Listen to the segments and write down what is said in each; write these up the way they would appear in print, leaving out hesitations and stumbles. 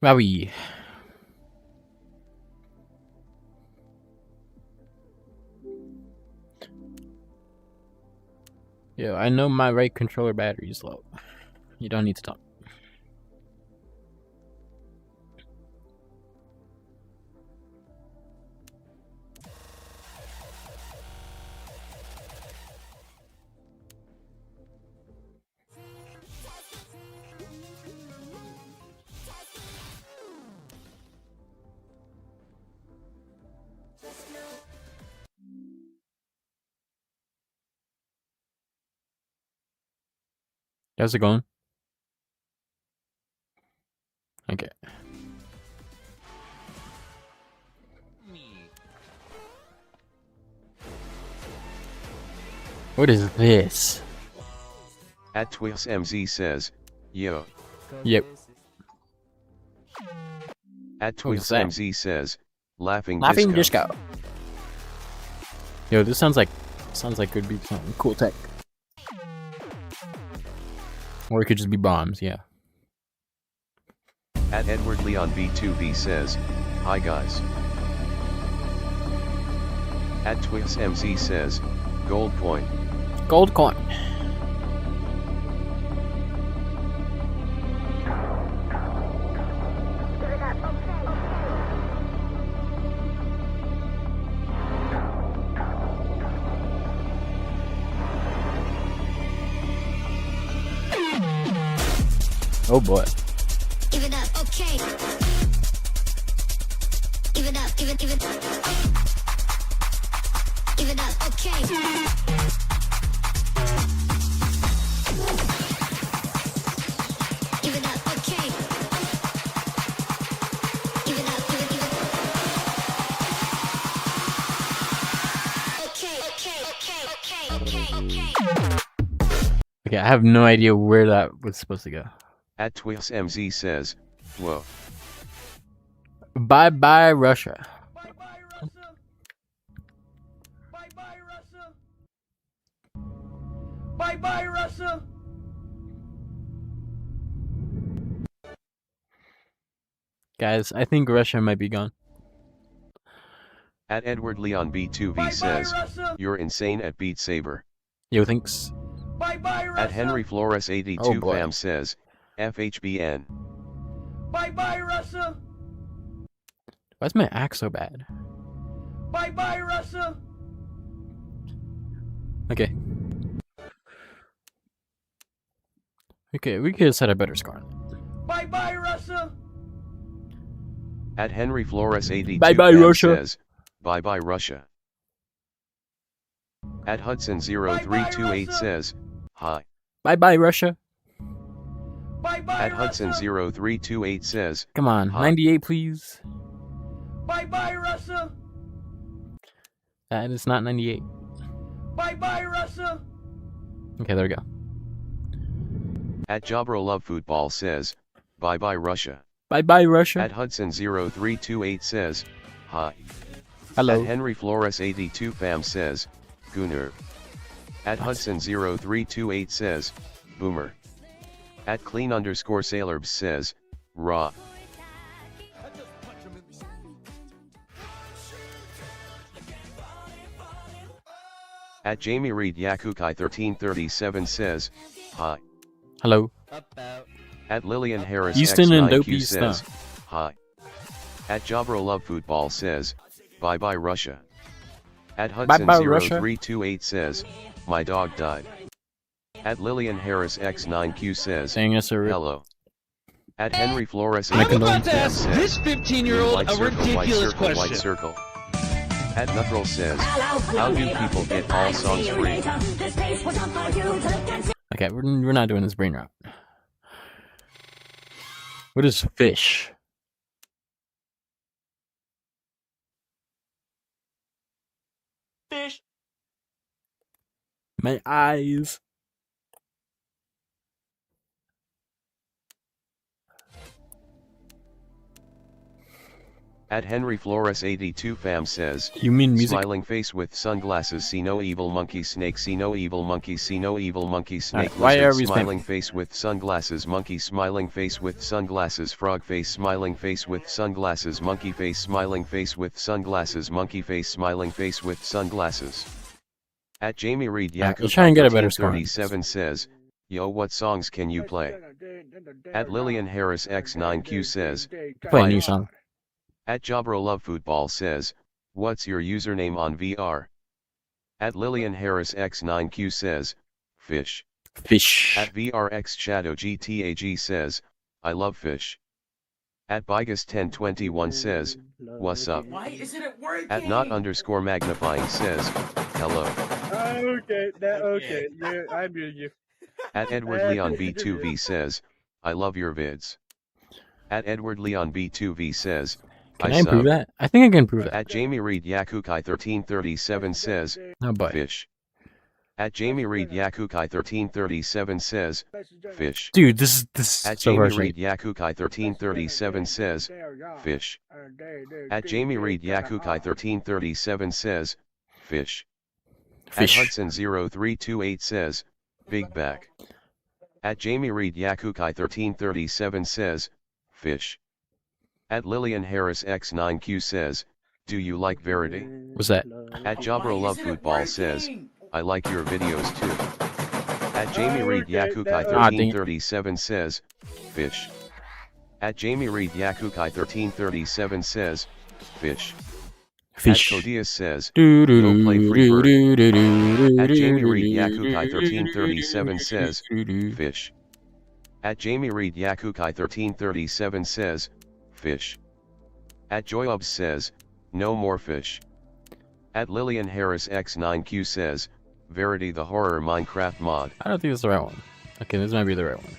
Wowie. Yo, I know my right controller battery is low. You don't need to talk. How's it going? Okay. What is this? At TwixMZ says, yo. Yep. At What is that? TwixMZ says, laughing disco. Yo, this sounds like could be something cool tech. Or it could just be bombs, yeah. At Edward Leon B2B says, hi guys. At TwixMZ says, gold coin. Gold coin. Oh boy. Give it up, okay. Give it up, give it. Give it up, okay. Give it up, okay. Give it up, give it. Okay. Okay, I have no idea where that was supposed to go. At TwixMZ says, whoa. Bye bye Russia. Bye bye Russia. Bye bye Russia. Bye bye Russia. Guys, I think Russia might be gone. At Edward Leon B2B says, you're insane at Beat Saber. Yo, thanks. Bye bye Russia. At Henry Flores 82 fam says, FHBN. Bye bye Russia. Why is my axe so bad? Bye bye Russia. Okay. Okay, we could set a better score. Bye bye Russia. At Henry Flores 82 Bye bye fam Russia. says, bye bye Russia. At Hudson 0328 says, hi. Bye bye Russia. Bye bye At Hudson 0328 says, Come on, hi. 98 please. Bye bye Russia. That is not 98. Bye bye Russia. Okay, there we go. At Jabro Love Football says, bye bye Russia. Bye bye Russia. At Hudson 0328 says, hi. Hello. At Henry Flores 82 fam says, Gooner. At Hudson 0328 says, boomer. At clean_sailorbs says, raw. At Jamie Reed Yakukai 1337 says, hi. Hello. At Lillian Harris Houston and X9Q Dopey says, stuff. hi. At Jabro Love Football says, bye bye Russia. At Hudson Bye-bye, Russia. 0328 says, my dog died. At Lillian Harris X9Q says, Saying us a hello. At Henry Flores My 82 condolences. fam Ask says, this 15-year-old white a circle, ridiculous white question. circle. At Knuckles says, how do people get all songs free? Okay, we're not doing this brain rot. What is fish? Fish. My eyes. At Henry Flores 82 fam says, You mean music? smiling face with sunglasses, see no evil monkey snake, see no evil monkey, see no evil monkey snake, Alright, why lizard, are we smiling spamming? face with sunglasses, monkey, smiling face with sunglasses, frog face, smiling face with sunglasses, monkey face, smiling face with sunglasses, monkey face, smiling face with sunglasses. At Jamie Reed Alright, Yaku let's try and get a better score on this. 1337 says, yo, what songs can you play? At Lillian Harris X9Q says, Play a new Fight. song. At Jabro Love Football says, what's your username on VR? At Lillian Harris X9Q says, fish. Fish. At VRX Shadow GTAG says, I love fish. At Bigus1021 says, what's up? Why isn't it working? At not underscore magnifying says, hello. Okay, okay, yeah, I'm muting you. At Edward Leon B2V says, I love your vids. At Edward Leon B2V says, Can I improve that? I think I can improve that. At Jamie Reed Yakukai 1337 says, Oh boy. fish. At Jamie Reed Yakukai 1337 says, fish. Dude, this is At so Jamie frustrating. Reed Yakukai 1337 says, fish. At Jamie Reed Yakukai 1337 says, fish. Fish. At Hudson0328 says, big back. At Jamie Reed Yakukai 1337 says, fish. At Lillian Harris X9Q says, do you like Verity? What's that? At Jabro Love Football says, I like your videos too. At Jamie Reed Yakukai 1337 says, fish. At Jamie Reed Yakukai 1337 says, fish. Fish. At Codius says, Do, do, go play do, free bird. do, do, do, At do, Jamie do, Reed do, Yakukai do, 1337 do, says, do, do. fish. At Jamie Reed Yakukai 1337 says, fish. At Joyobs says, no more fish. At Lillian Harris X9Q says, Verity the horror Minecraft mod. I don't think it's the right one. Okay, this might be the right one.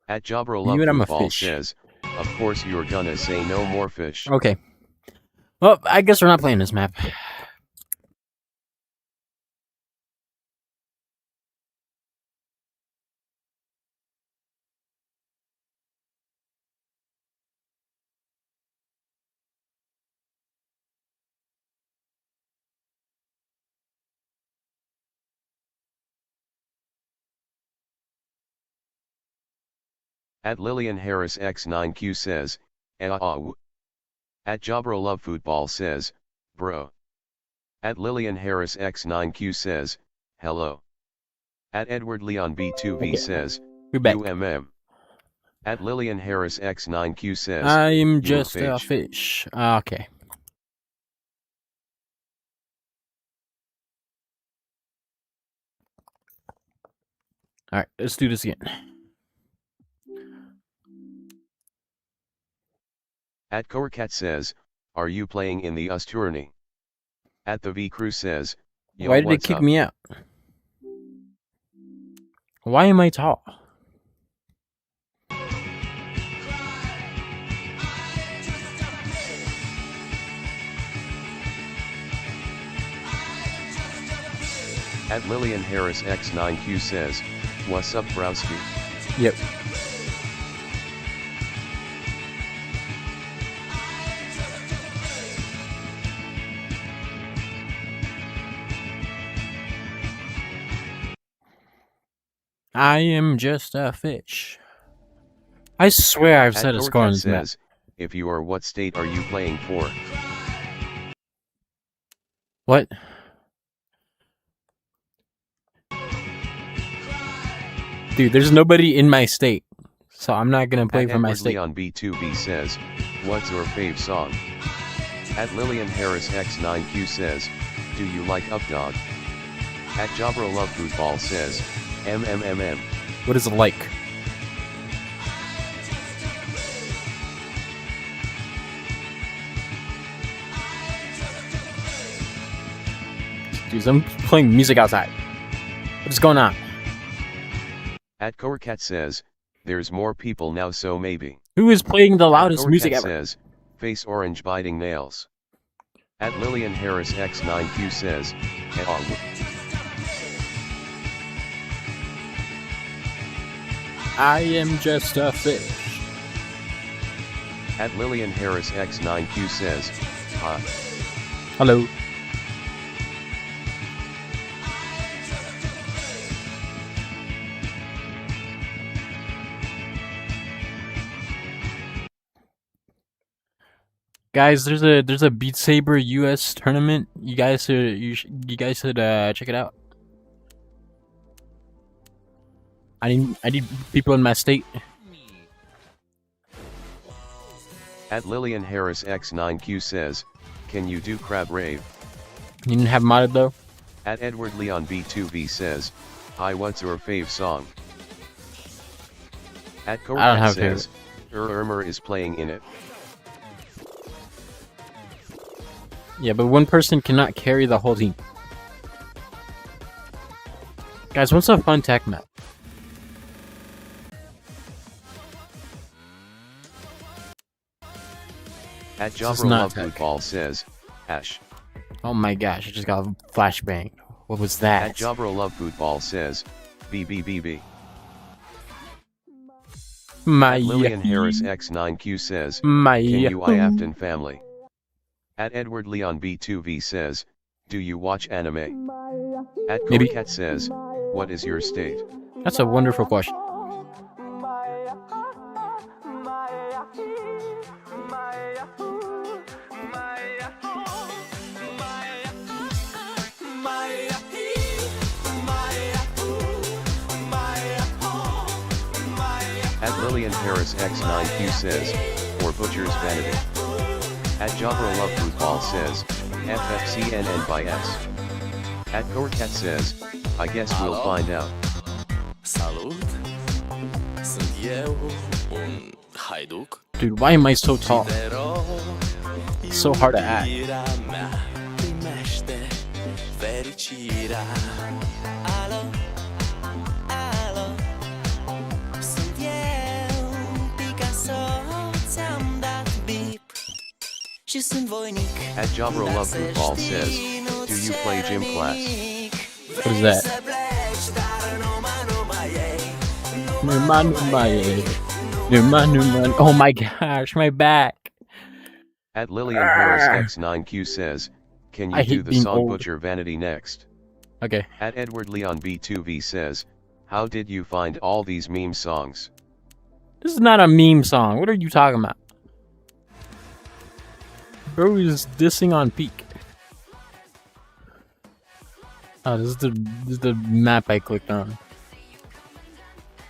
At Jabro Love Even I'm a Football fish. says, of course you're gonna say no more fish. Okay. Well, I guess we're not playing this map. At Lillian Harris X9Q says, At Jabro Love Football says, bro. At Lillian Harris X9Q says, hello. At Edward Leon B2V Okay. says, We're back. UMM. At Lillian Harris X9Q says, I'm you just a fish. fish. Okay. Alright, let's do this again. At Korkat says, are you playing in the US tourney? At the V Crew says, yo, Why did it what's kick up? me out? Why am I tall? At Lillian Harris X9Q says, what's up browski? Yep. I am just a fish. I swear I've At set a score on Korkat this map. says, if you are, what state are you playing for? What? Dude, there's nobody in my state, so I'm not gonna play At for my Edward state. Leon B2B says, what's your fave song? At Lillian Harris X9Q says, do you like Updog? At Jabro Love Football says, MMMM. What is it like? Dude, I'm playing music outside. What is going on? At Korkat says, there's more people now so maybe. Who is playing the loudest Korkat music ever? says, face orange biting nails. At Lillian Harris X9Q says, I am just a fish. At Lillian Harris X9Q says, hi. Hello. Guys, there's a Beat Saber US tournament. You guys should check it out. I need people in my state. At Lillian Harris X9Q says, can you do Crab Rave? You didn't have modded though. At Edward Leon B2V says, hi, what's your fave song? At I don't Korkat have says, Irmer is playing in it. Yeah, but one person cannot carry the whole team. Guys, what's a fun tech map? At is Jabra not Love tech. Football says, Ash. Oh my gosh, I just got flashbang. What was that? At Jabra Love Football says, BBBB. My At Lillian Harris X9Q says, My can you Afton family? At Edward Leon B2V says, do you watch anime? At Maybe. Korkat says, what is your state? That's a wonderful question. At Lillian Harris X9Q says, for Butcher's Vanity. At Jabra Love Football says, FFCNN by S. At Korkat says, I guess we'll find out. Salut! Sunt eu, un haiduc. Dude, why am I so tall? Te rog, It's so hard to act. iubirea mea, primește fericirea. Alo, alo, sunt eu, Picasso, ți-am dat bip și sunt voinic. At Jabra Love Football says, do you play gym class? What is that? Oh my gosh, my back. At Lillian Harris X9Q says, can you I do hate the being song old. Butcher Vanity next? Okay. At Edward Leon B2V says, how did you find all these meme songs? This is not a meme song. What are you talking about? Bro is dissing on peak. Oh, this is the map I clicked on.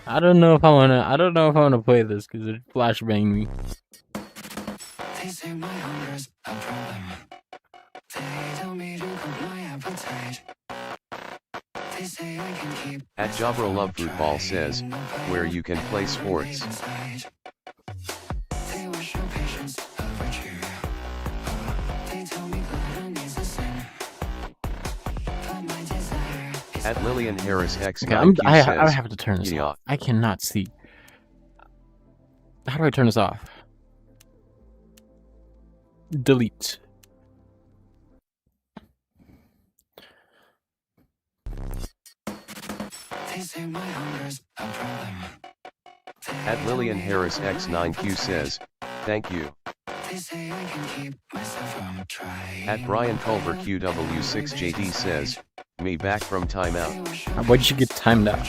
I don't know if I wanna play this because it flashbanged me. They say my hunger's a problem. They tell me to cut my appetite. They say I can keep At Jabra Love Football says, where you can play sports. inside. They wish your patience a virtue. They tell me gluttony's a sin. But my desire is At Lillian Harris Okay, X9Q I says, have to turn this yeah. off. I cannot see. How do I turn this off? Delete. They say my hunger's a problem. At Lillian Harris X9Q says, thank you. They say I can keep myself from trying. At Brian Culver QW6JD says, me back from timeout. Why'd you get timed out?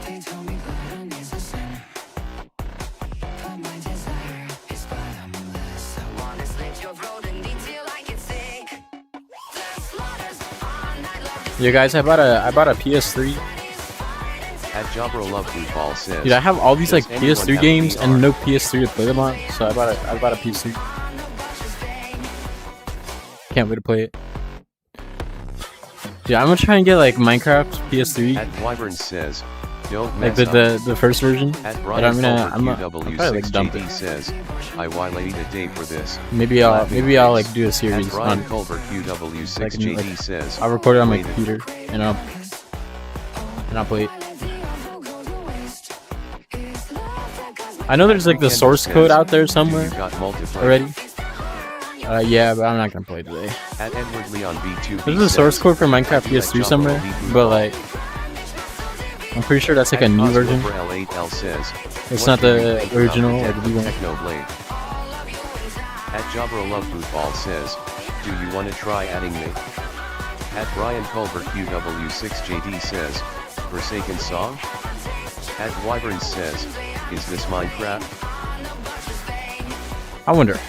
They tell me gluttony's a sin. But my desire is bottomless. I wanna slit your throat and eat till I get sick. The slaughters all night long. Yeah, guys, I bought a PS3. At Jabra Love Football says, Dude, I have all these like does anyone PS3 have games VR? and no PS3 to play them on, so I bought a PS3. Can't wait to play it. Dude, I'm gonna try and get like Minecraft PS3, At Wyvern says, don't like mess up. the first version. At But Brian I'm Culver probably like dump QW6JD it. says, I waited a day for this. Maybe I'll like do a At series Brian on. Culver QW6JD like, says, I'll record it on my waited. computer and I'll play it. I know there's like the Kendall source says, code out there "Do somewhere you got multiplayer?" already. Yeah, but I'm not gonna play today. At Edward Leon B2V There's a source says, code for Minecraft "Do you PS3 like somewhere, Jabra Love but like I'm pretty sure that's like a At new version. L8L says, It's "What not do you the think about original, the like the B1. Technoblade?" At Jabro Love Football says, "Do you want to try adding me?" At Brian Culver QW6JD says, "Forsaken song?" At Wyvern says, "Is this Minecraft?" I wonder.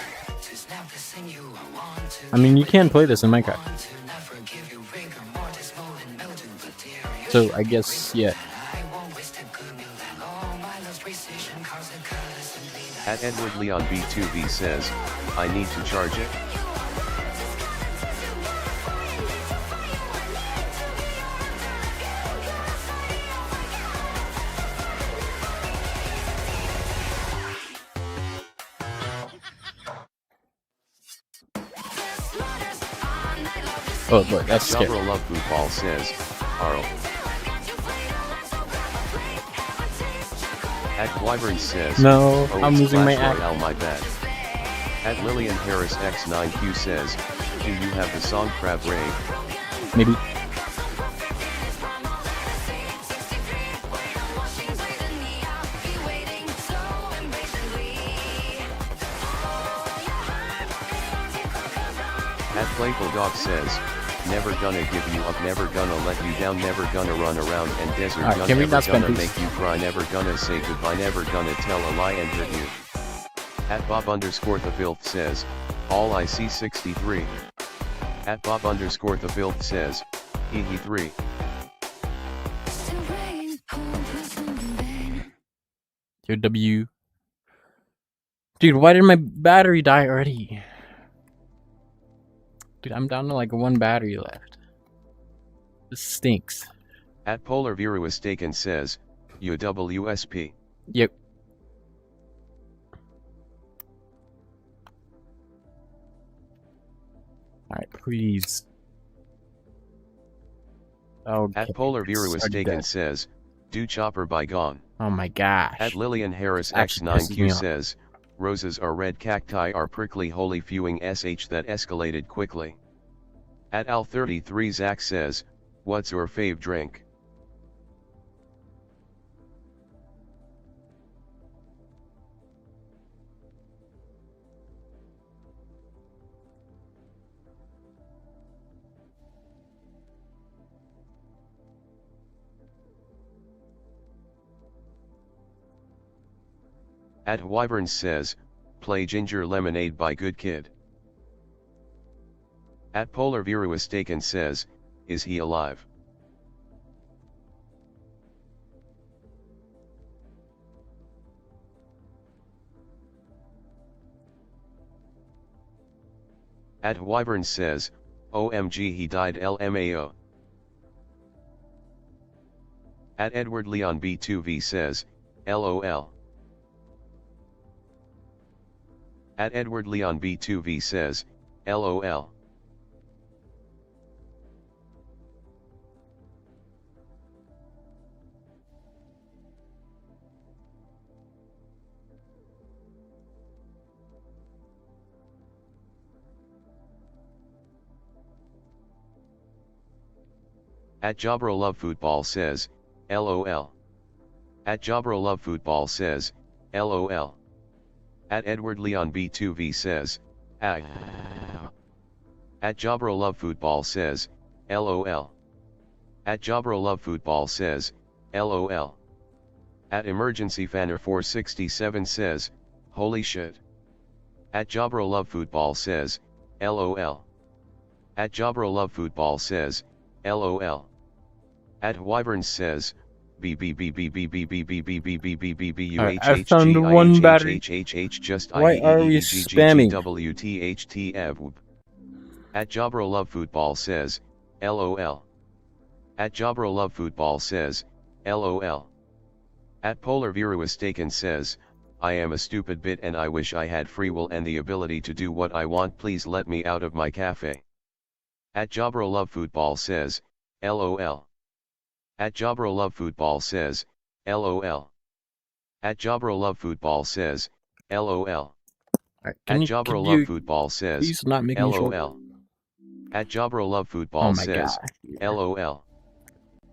I mean, you can play this in Minecraft. So I guess, yeah. At Edward Leon B2V says, "I need to charge it." Oh, look, that's scary. Jabro Love Football says, "Arl." At Wyvern says, No, "Oh, I'm it's losing my Clash act. Royale, my bad." At Lillian Harris X9Q says, "Do you have the song Crab Rave?" Maybe. At Playful Dog says, "Never gonna give you up, never gonna let you down, never gonna run around and desert Alright, gun, can we never not spend gonna these? make you cry, never gonna say goodbye, never gonna tell a lie and hurt you." At Bob_the Filth says, "All I see 63. At Bob_the Filth says, "Hee 3. Your W. Dude, why did my battery die already? Dude, I'm down to like one battery left. This stinks. At Polar Viruistaken says, "UWSP." Yep. Alright, please. Okay. At Polar it's already Viruistaken dead. says, "Do Chopper by Gone." Oh my gosh. At Lillian Harris Actually pisses me X9Q off. says, "Roses are red, cacti are prickly, holy fewing sh that escalated quickly." At Al33 Zach says, "What's your fave drink?" At Wyvern says, "Play Ginger Lemonade by Good Kid." At Polar Viruistaken says, "Is he alive?" At Wyvern says, "OMG he died LMAO." At Edward Leon B2V says, "LOL." At Edward Leon B2V says, "LOL." At Jabro Love Football says, "LOL." At Jabro Love Football says, "LOL." At Edward Leon B2V says, "Ah." At Jabro Love Football says, "LOL." At Jabro Love Football says, "LOL." At Emergency Fanner 467 says, "Holy shit." At Jabro Love Football says, "LOL." At Jabro Love Football says, "LOL." At Wyvern says, Alright, I found one battery. just Why are we spamming? WTHTF. At Jabro Love Football says, "LOL." At Jabro Love Football says, "LOL." At Polar Viruistaken says, "I am a stupid bit and I wish I had free will and the ability to do what I want, please let me out of my cafe." At Jabro Love Football says, "LOL." At Jabro Love Football says, "LOL." At Jabro Love Football says, "LOL." Alright, At can Jabro you Love Football says, please not make me short? "LOL." At Jabro Love Oh Football my says, god. "LOL."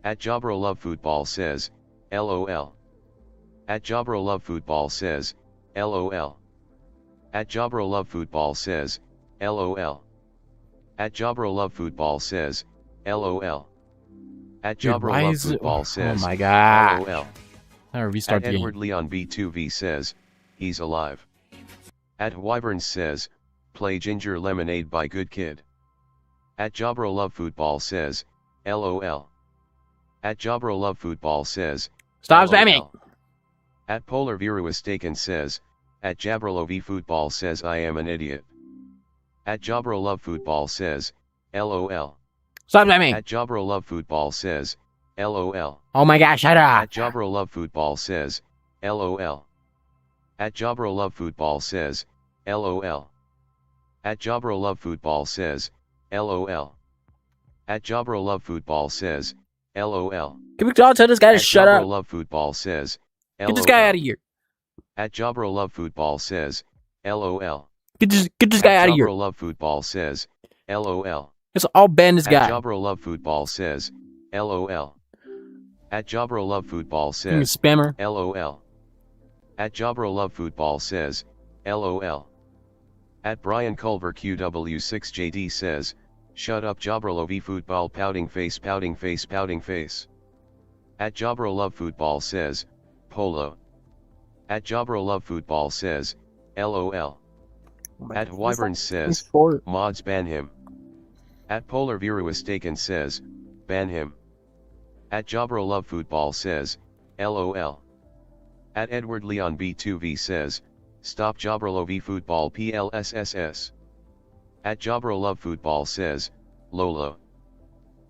At Jabro Love Football says, LOL. At Jabro Love Football says, LOL. At Jabro Love Football says, LOL. At Jabro Love Football says, LOL. At Dude, Jabro why Love is it? Football Oh says, my god. LOL. I restart At the Edward game. Leon B2V says, he's alive. At Wyvern says, play Ginger Lemonade by Good Kid. At Jabro Love Football says, LOL. At Jabro Love Football says, Stop LOL. spamming! At Polar Viruistaken says, at Jabrolovi Football says I am an idiot. At Jabro Love Football says, LOL. Stop spamming! At Jabro Love Football says, LOL. Oh my gosh, shut up! At Jabro Love Football says, LOL. At Jabro Love Football says, LOL. At Jabro Love Football says, LOL. At Jabro Love Football says, LOL. Can we all tell this guy to At shut Jabro up? Love Football says, LOL. Get this guy out of here. At Jabro Love Football says, LOL. Get this guy out of here. Jabro Love Football says, LOL. Let's all ban this At guy. Jabro Love Football says, LOL. At Jabro Love Football You says, spammer. LOL. At Jabro Love Football says, LOL. At Brian Culver QW6JD says, shut up Jabro Love Football pouting face pouting face pouting face. At Jabro Love Football says, Polo. At Jabro Love Football says, LOL. At Wyvern says, mods ban him. At Polar Viruistaken says, ban him. At Jabro Love Football says, LOL. At Edward Leon B2V says, stop Jabro Love Football PLSSS. At Jabro Love Football says, Lolo.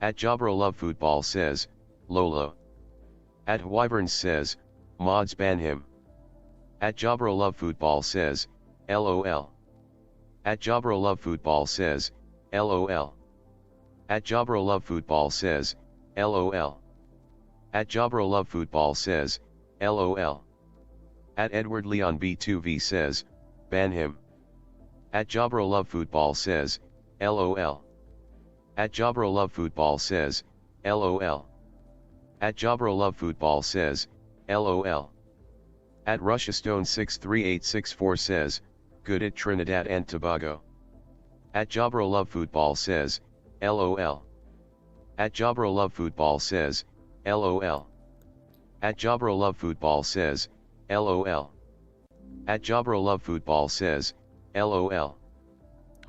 At Jabro Love Football says, Lolo. At Wyvern says, mods ban him. At Jabro Love Football says, LOL. At Jabro Love Football says, LOL. At Jabro Love Football says, LOL. At Jabro Love Football says, LOL. At Edward Leon B2V says, ban him. At Jabro Love Football says, LOL. At Jabro Love Football says, LOL. At Jabro Love Football says, LOL. At Russia Stone 63864 says, good at Trinidad and Tobago. At Jabro Love Football says, LOL. At Jabro Love Football says, LOL. At Jabro Love Football says, LOL. At Jabro Love Football says, LOL.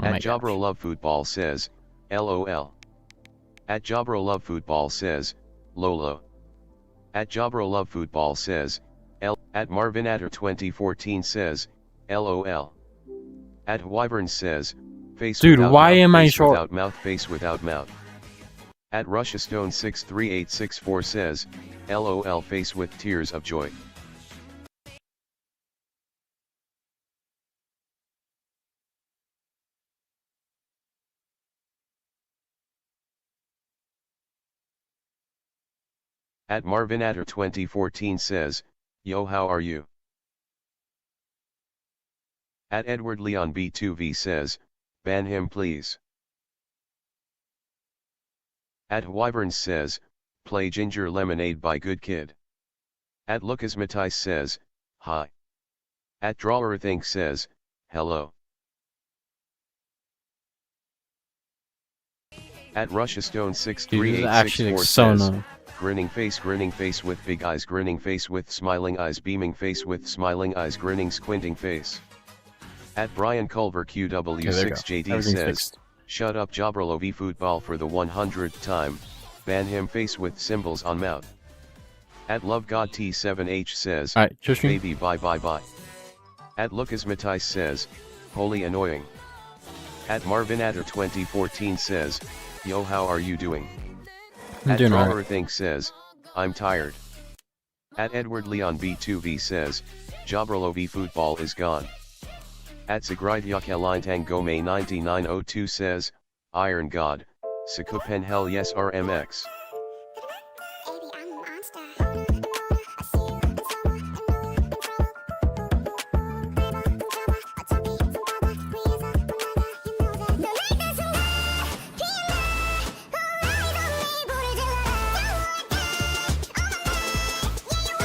At Jabro Love Football says, LOL. At Jabro Love Football says, Lolo. At Jabro Love Football says, L. At Marvin Atter 2014 says, LOL. At Wyvern says, face Dude, without why mouth, am I face short? without mouth, face without mouth. At Russia Stone 63864 says, LOL face with tears of joy. At Marvin Atter 2014 says, yo how are you? At Edward Leon B2V says, ban him please. At Wyvern says, play Ginger Lemonade by Good Kid. At Lucas Matthijs says, hi. At Drawer Think says, hello. At Russia Stone Dude, this is 63864 actually like so says, annoying. grinning face with big eyes, grinning face with smiling eyes, beaming face with smiling eyes, grinning squinting face. At Brian Culver QW6JD Everything's says, fixed. shut up Jabro Love Football for the 100th time, ban him face with symbols on mouth. At Love God T7H says, Alright, just stream. baby bye bye bye. At Lucas Matthijs says, holy annoying. At Marvin Atter 2014 says, yo how are you doing? I'm At doing Drawer alright. Think says, I'm tired. At Edward Leon B2V says, Jabro Love Football is gone. At Zagridyak Elintang Gome 9902 says, Iron God, Sakupen Hell Yes RMX. Baby, I'm a monster. I see you in the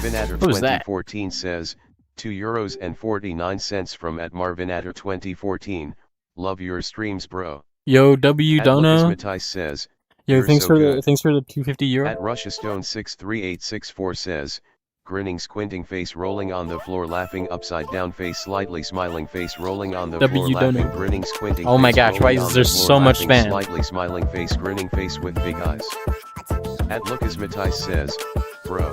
Marvinator Who's that? 2014 says, €2.49 from @Marvinator 2014. Love your streams, bro. Yo, W Dono. @LucasMatthijs says, Yo, you're thanks so for good. the €250. @RussiaStone63864 says, grinning squinting face rolling on the floor laughing upside down face slightly smiling face rolling on the W floor laughing Dono. grinning squinting Oh my face gosh, why rolling is on there the floor, so much laughing spam? slightly smiling face grinning face with big eyes. @LucasMatthijs says, bro.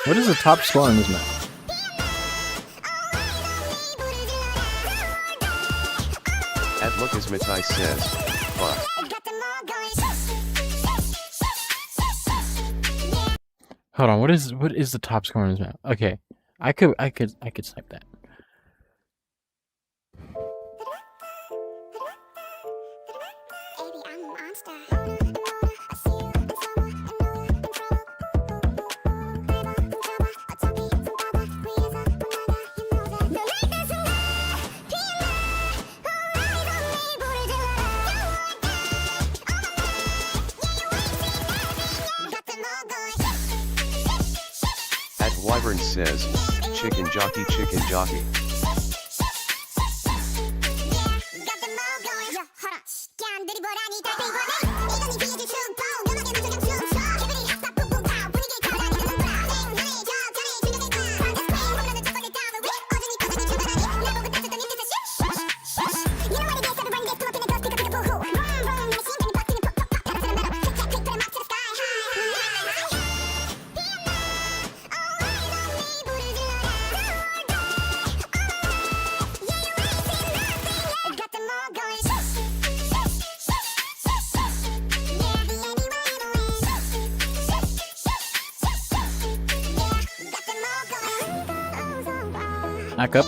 What is the top score on this map? @LucasMatthijs says, fuck. Hold on, what is the top score on this map? Okay, I could snipe that. Baby, I'm a monster. I see you in summer and know you're in control. @Wyvern says, chicken jockey chicken jockey. Back up.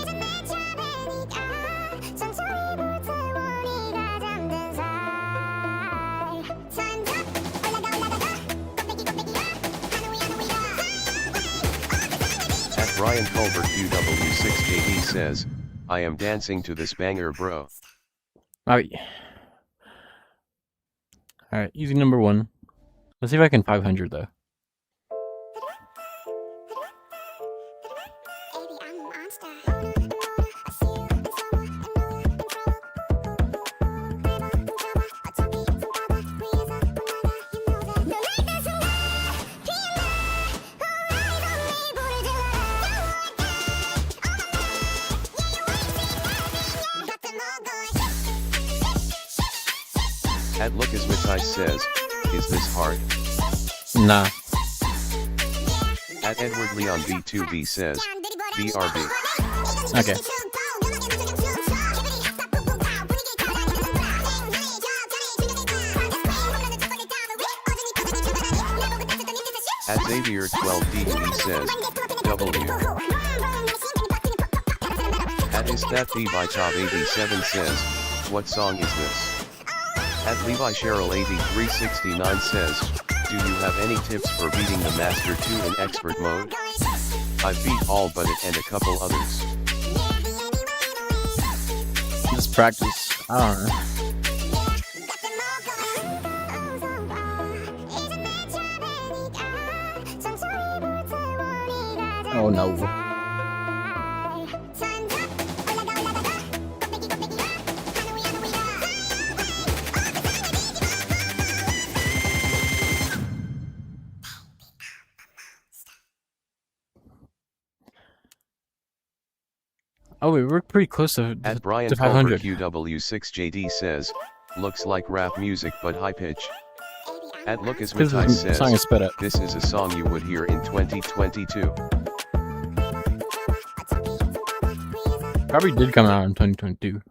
Brian Colbert UW6JD says, I am dancing to this banger, bro. Alright, easy number one. Let's see if I can 500 though. Baby, I'm a monster. I see you in summer and know you're in control. @LucasMatthijs says, is this hard? Nah. @Edward Leon B2B says, BRB. Okay. @Xavier12DUE says, W. Is that the by Top 87 says, what song is this? @Levi Cheryl 8369 says, do you have any tips for beating the Master 2 in expert mode? I've beat all but it and a couple others. Just practice. I don't know. Oh no. Oh wait, we're pretty close to Brian to 500. QW6JD says, looks like rap music but high pitch. Because @LucasMatthijs the says, song is sped up. this is a song you would hear in 2022. Probably did come out in 2022.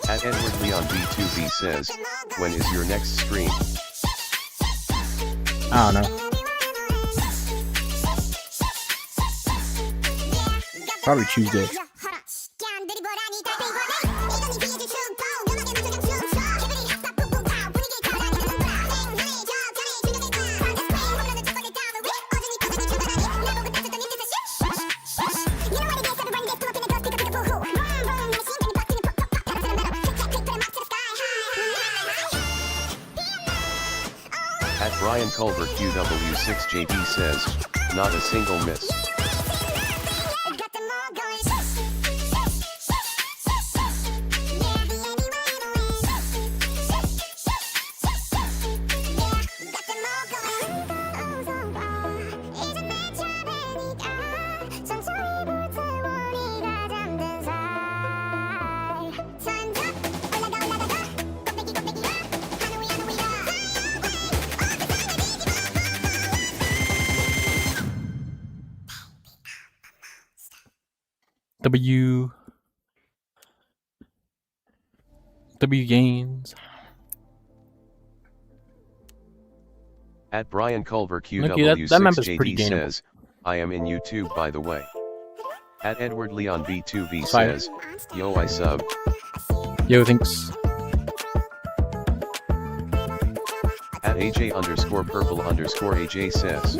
At Edward Leon B2B says, when is your next stream? I don't know. Probably Tuesday. At Brian Culver QW6JD says, not a single miss. W gains. At Brian Culver Lucky, that map is pretty QW6JD gainable. says, I am in YouTube by the way. At Edward Leon B2B Fire. says, yo I sub. Yo, thanks. At AJ_purple_AJ says,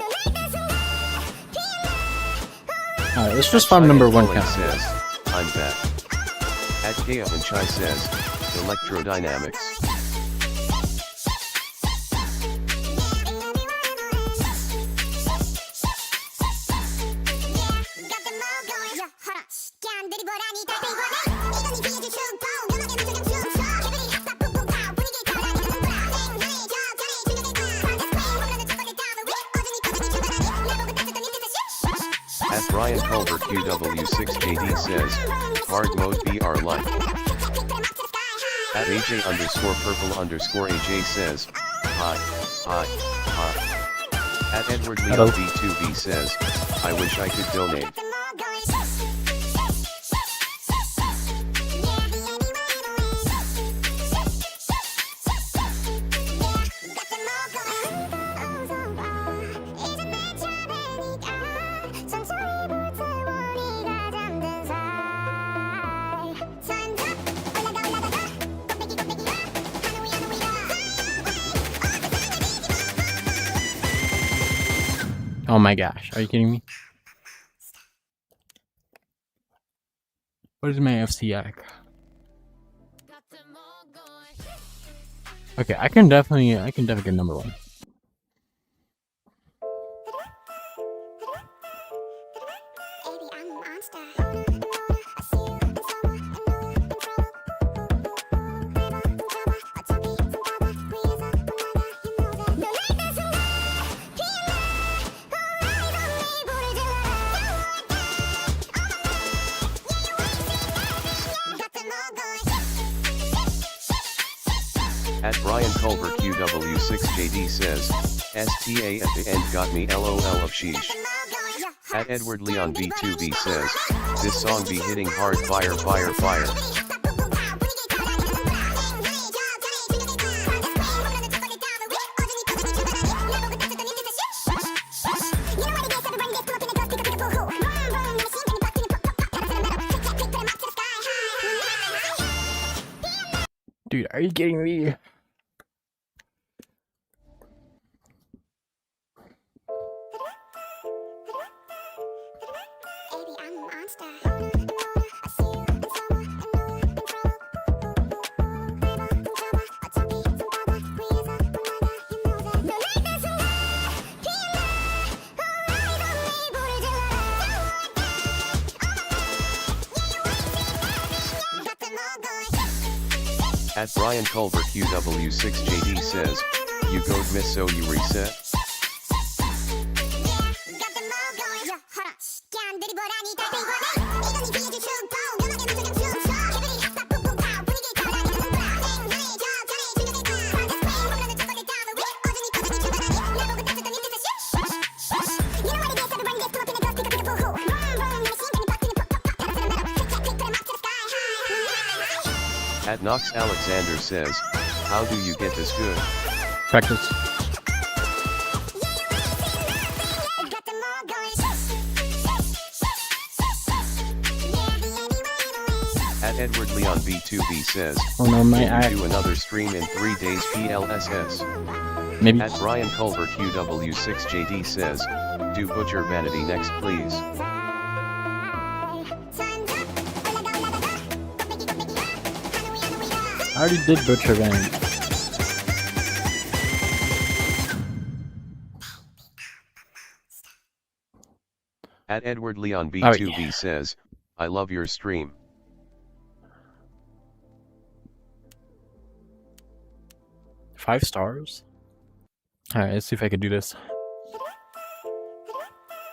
Alright, let's just farm number one count. says, I'm back. At Kea and Chai says, electrodynamics. At Brian Culver QW6JD says, hard mode BR life. At AJ_purple_AJ says, hi. At Edward Hello. Leon B2B says, I wish I could donate. Oh my gosh, are you kidding me? What is my FCI? Okay, I can definitely get number one. At Brian Culver QW6JD says, STA at the end got me LOL of sheesh. At Edward Leon B2B says, this song be hitting hard fire fire fire. Dude, are you kidding me? At Brian Culver QW6JD says, you go miss so you reset? At Knox Alexander says, how do you get this good? Practice. Got them all going. At Edward Leon B2B says, Oh no, my can eye. you do another stream in 3 days PLSS? Maybe. At Brian Culver QW6JD says, do Butcher Vanity next please. I already did Butcher Vanity. At Edward Leon Oh, B2B yeah. says, I love your stream. Five stars? Alright, let's see if I can do this.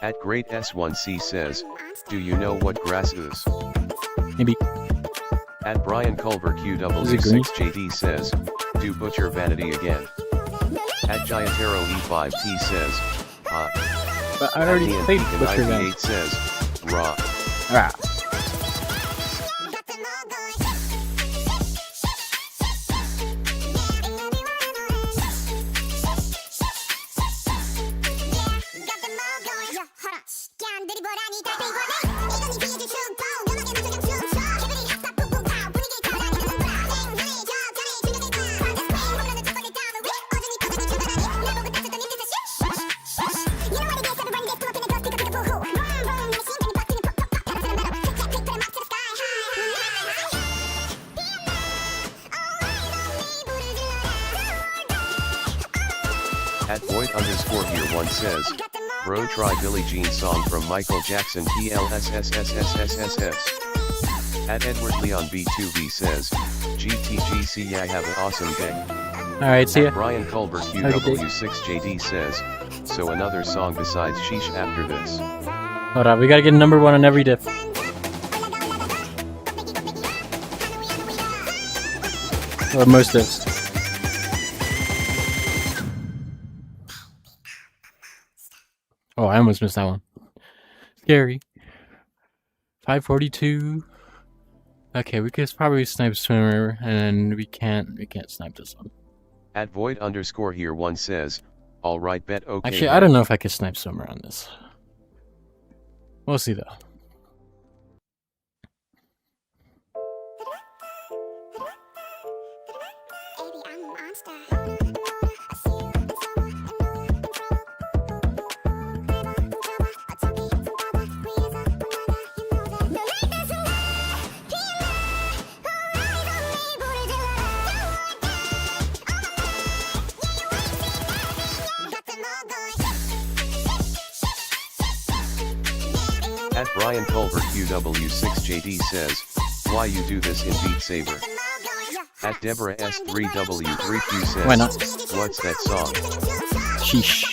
At Great S1C says, do you know what grass is? Maybe. At Brian Culver Is it green? QW6JD says, do Butcher Vanity again. At Giantero E5T says, hi. But I already At played Ian Butcher Vanity. 98 says, raw. Ah. Got them all going. Got them all going. 야, 허라. 깐들이 보라니 다 들고 내. 이건이 비해줄 춤법. 음악에 맞춰 좀 춤춰. 기분이 핫핫 뿜뿜 파. 분위기 타라니 좀 봐. 행하니 적절히 충격이 가. 반대 스페인 홈런을 초반에 따로 위. 어준이 출발하니. 내보고 따뜻한 힘들 듯이. You know what it is, everybody gets pumped in the ghost, pick up the boo-hoo. Vroom, vroom, machine gunning, busting and pop, pop, pop. Pedal to the metal. Click, clap, click, put 'em up to the sky At Void_here1 says, bro try Billie Jean song from Michael Jackson PLSSSSSSS. At Edward Leon B2B says, GTGC I have an awesome day. Alright, see ya. At Brian Culver Have a good day. QW6JD says, so another song besides Sheesh after this. Hold on, we gotta get number one on every diff. Or most diffs. Oh, I almost missed that one. Scary. 542. Okay, we could probably snipe swimmer, and we can't snipe this one. At Void_here1 says, alright bet okay. Actually, I don't know if I could snipe swimmer on this. We'll see though. Baby, I'm a monster. I see you in summer and know you're in trouble. Never in trouble, but to be some bother. We is up another, you know that. No, like this away. Got them all going. At Brian Culver QW6JD says, why you do this in Beat Saber? At Deborah S3W3Q says, Why not? what's that song? Sheesh.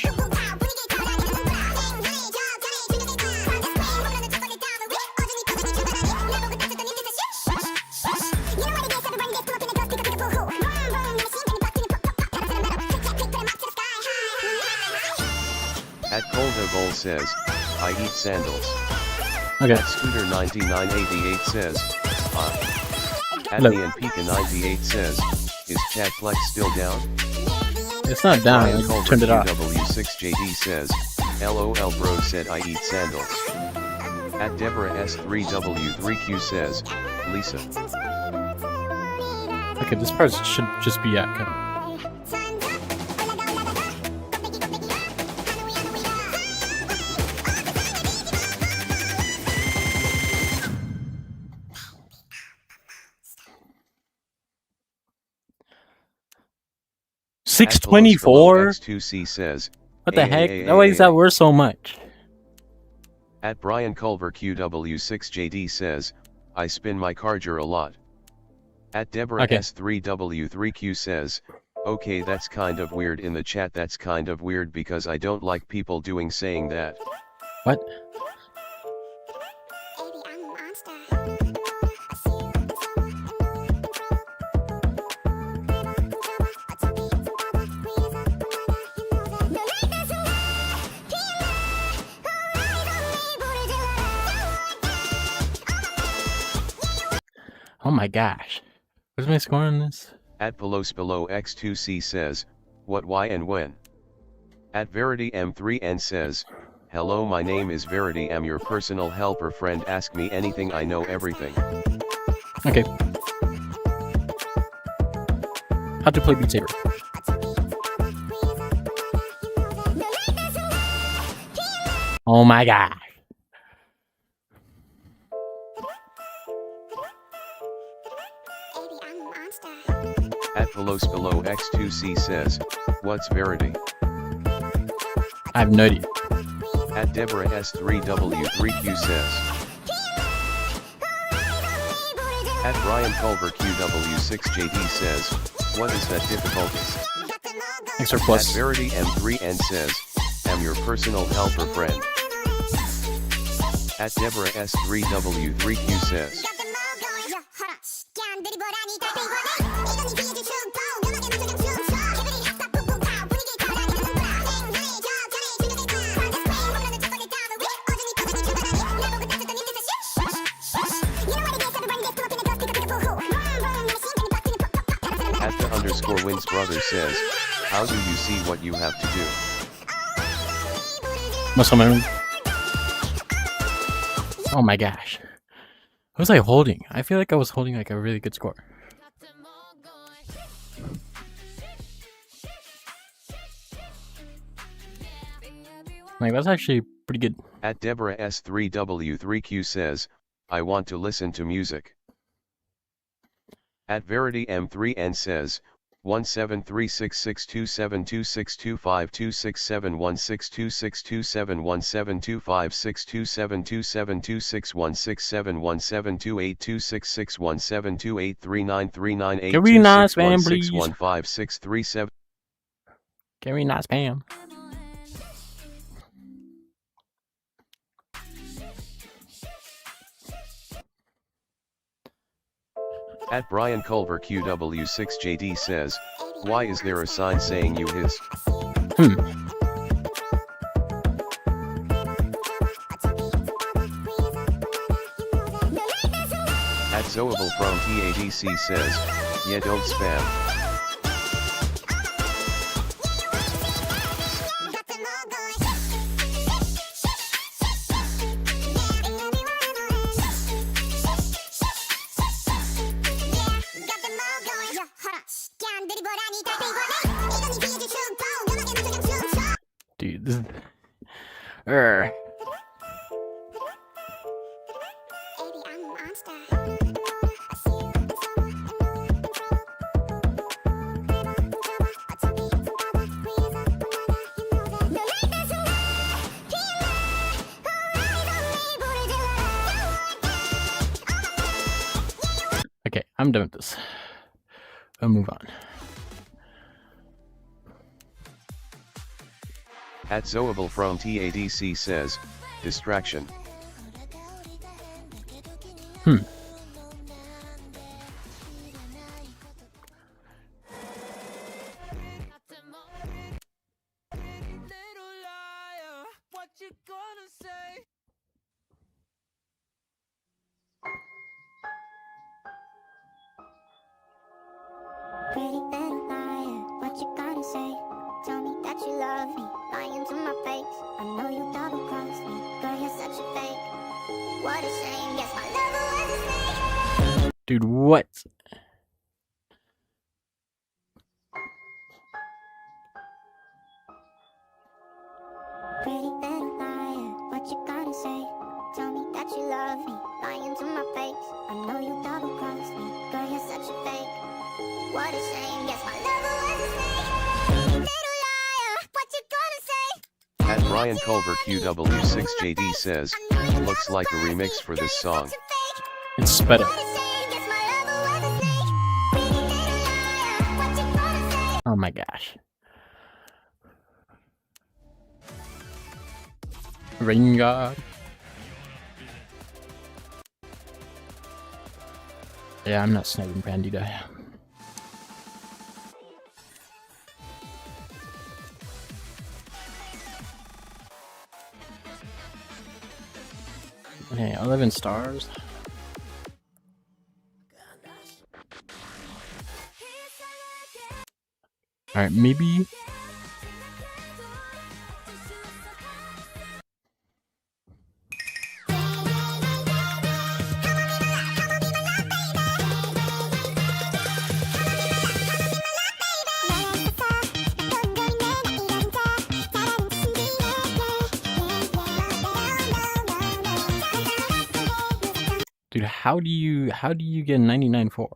At Coldo Bowl says, I eat sandals. Okay. At Scooter9988 says, hi. At Hello. Ian Pika 98 says, is Chat Flex still down? It's not down, Brian I Culver turned it off. QW6JD says, LOL bro said I eat sandals. At Deborah S3W3Q says, Lisa. Okay, this part should just be accurate. At 624? X2C says, What the heck? Ay, Why is that worth so much? At Brian Culver QW6JD says, I spin my charger a lot. At Deborah Okay. S3W3Q says, okay that's kind of weird in the chat, that's kind of weird because I don't like people saying that. What? Baby, I'm a monster. I see you in summer and know you're in trouble. Never in trouble, but to be some bother. We is up another, you know that. No, like this away. Oh my gosh. What's my score on this? At Below X2C says, what, why and when? At Verity M3N says, hello, my name is Verity, I'm your personal helper friend, ask me anything, I know everything. Okay. How to play Beat Saber. Oh my god. At Below X2C says, what's Verity? I have no idea. At Deborah S3W3Q says. At Brian Culver QW6JD says, what is that difficulties? Extra At plus. Verity M3N says, am your personal helper friend. At Deborah S3W3Q says. At the underscore wins brother says, how do you see what you have to do? Muscle memory. Oh my gosh. What was I holding? I feel like I was holding like a really good score. Like that's actually pretty good. At Deborah S3W3Q says, I want to listen to music. At Verity M3N says, 1736627262717272727272727272727272826617282661728393988261563 Can we not spam, please? 161567. Can we not spam? At Brian Culver QW6JD says, why is there a sign saying you his? At Zoable from TADC says, yeah, don't spam. Dude, this is... Okay, I'm done with this. I'll move on. At Zoable from TADC says, distraction. Pretty little liar, what you gotta say? Tell me that you love me, lying to my face. I know you double-crossed me, girl, you're such a fake. What a shame, yes, my lover was a snake. Dude, what? Pretty little liar, what you gotta say? Tell me that you love me, lying to my face. I know you double-crossed me, girl, you're such a fake. What a shame, yes, my lover was a snake. Little liar, what you gonna say? At Brian Culver QW6JD says, looks like a remix for this song. It's sped up. Oh my gosh. Rain God. Yeah, I'm not sniping Bandita. Hey, 11 stars. Alright, maybe. Dude, how do you get 99.4?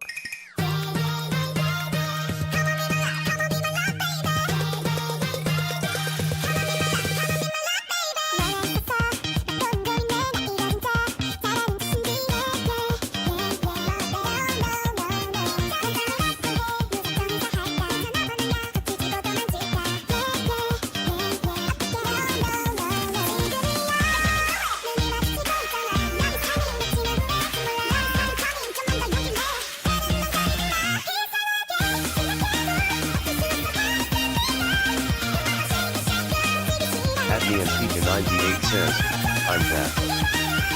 At me and Pika 98 says, I'm back.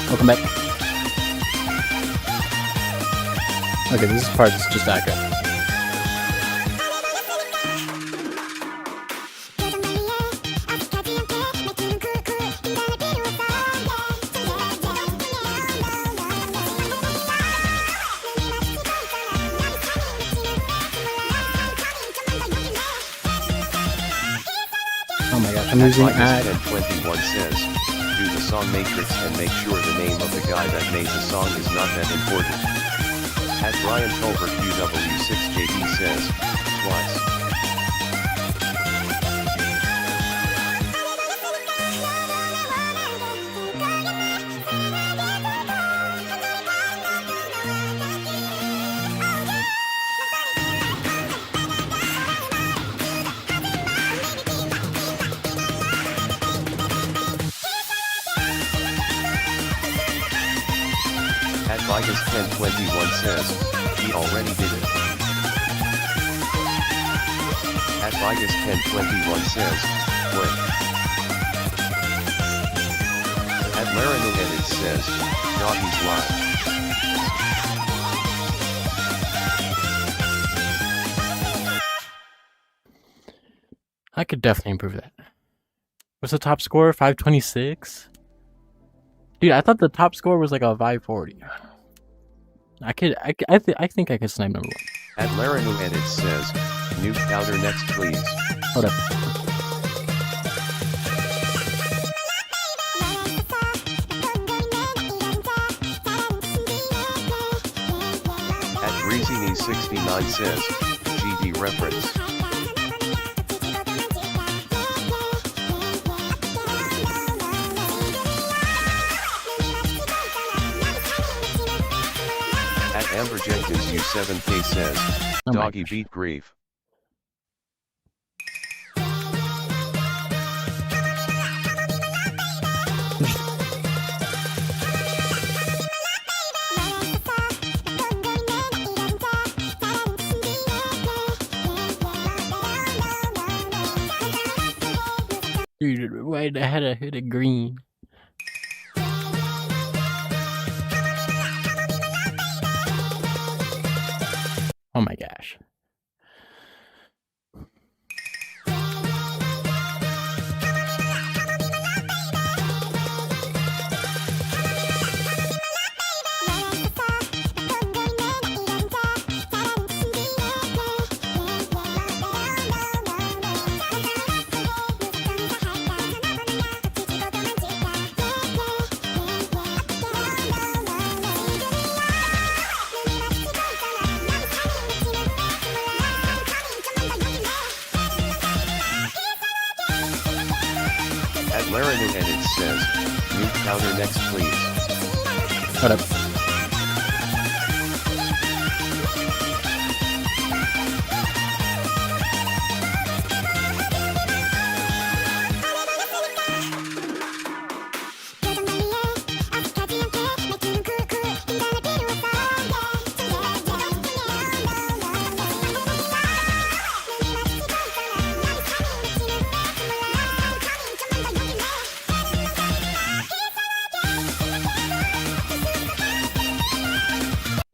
Welcome back. Okay, this part is just accurate. Oh my gosh, I'm losing ad. 1021 says, do the song matrix and make sure the name of the guy that made the song is not that important. At Brian Culver QW6JD says, twice. At Vigus 1021 says, he already did it. At Vigus 1021 says, when. At Larinu Edit says, Doggy's live. I could definitely improve that. What's the top score? 526? Dude, I thought the top score was like a 540. I think I could snipe number 1. At Larinu Edit says, new powder next please. Hold up. At Breezyknee69 says, GD reference. At Amber Jenkins U7K says, Oh my Doggy gosh. beat grief. Dude, wait, I had to hit a green. Oh my gosh. At Larinu Edit says, new powder next please. Hold up.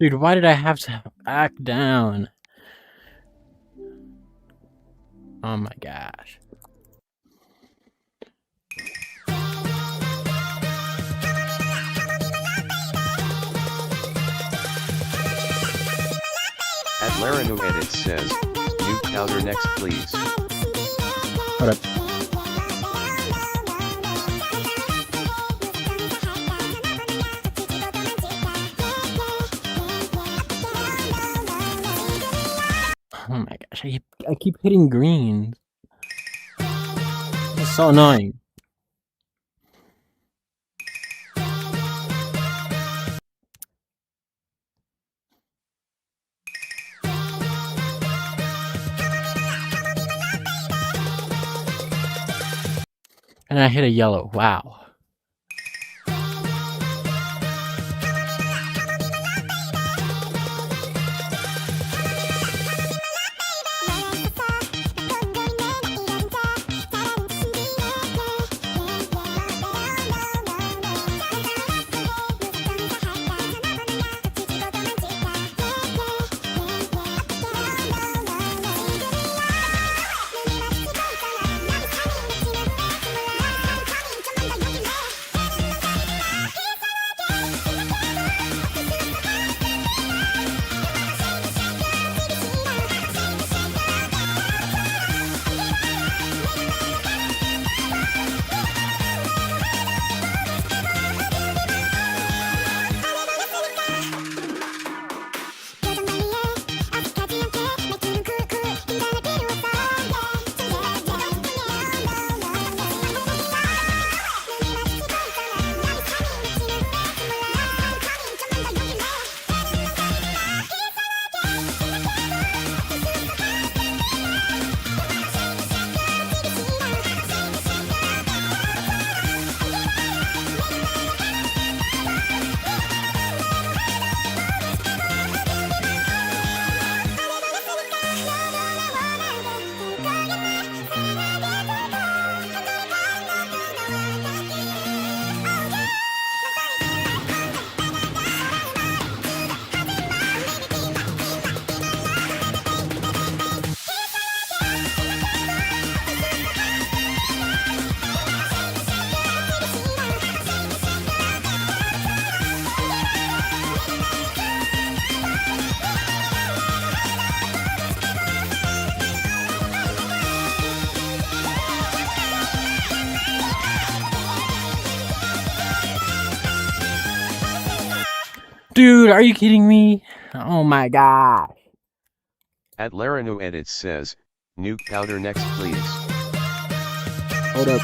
Dude, why did I have to act down? Oh my gosh. At Larinu Edits says, new powder next please. Hold up. Oh my gosh, I keep hitting greens. It's so annoying. And I hit a yellow. Wow. Dude, are you kidding me? Oh my gosh. At Larinu Edits says, nuke powder next please. Hold up.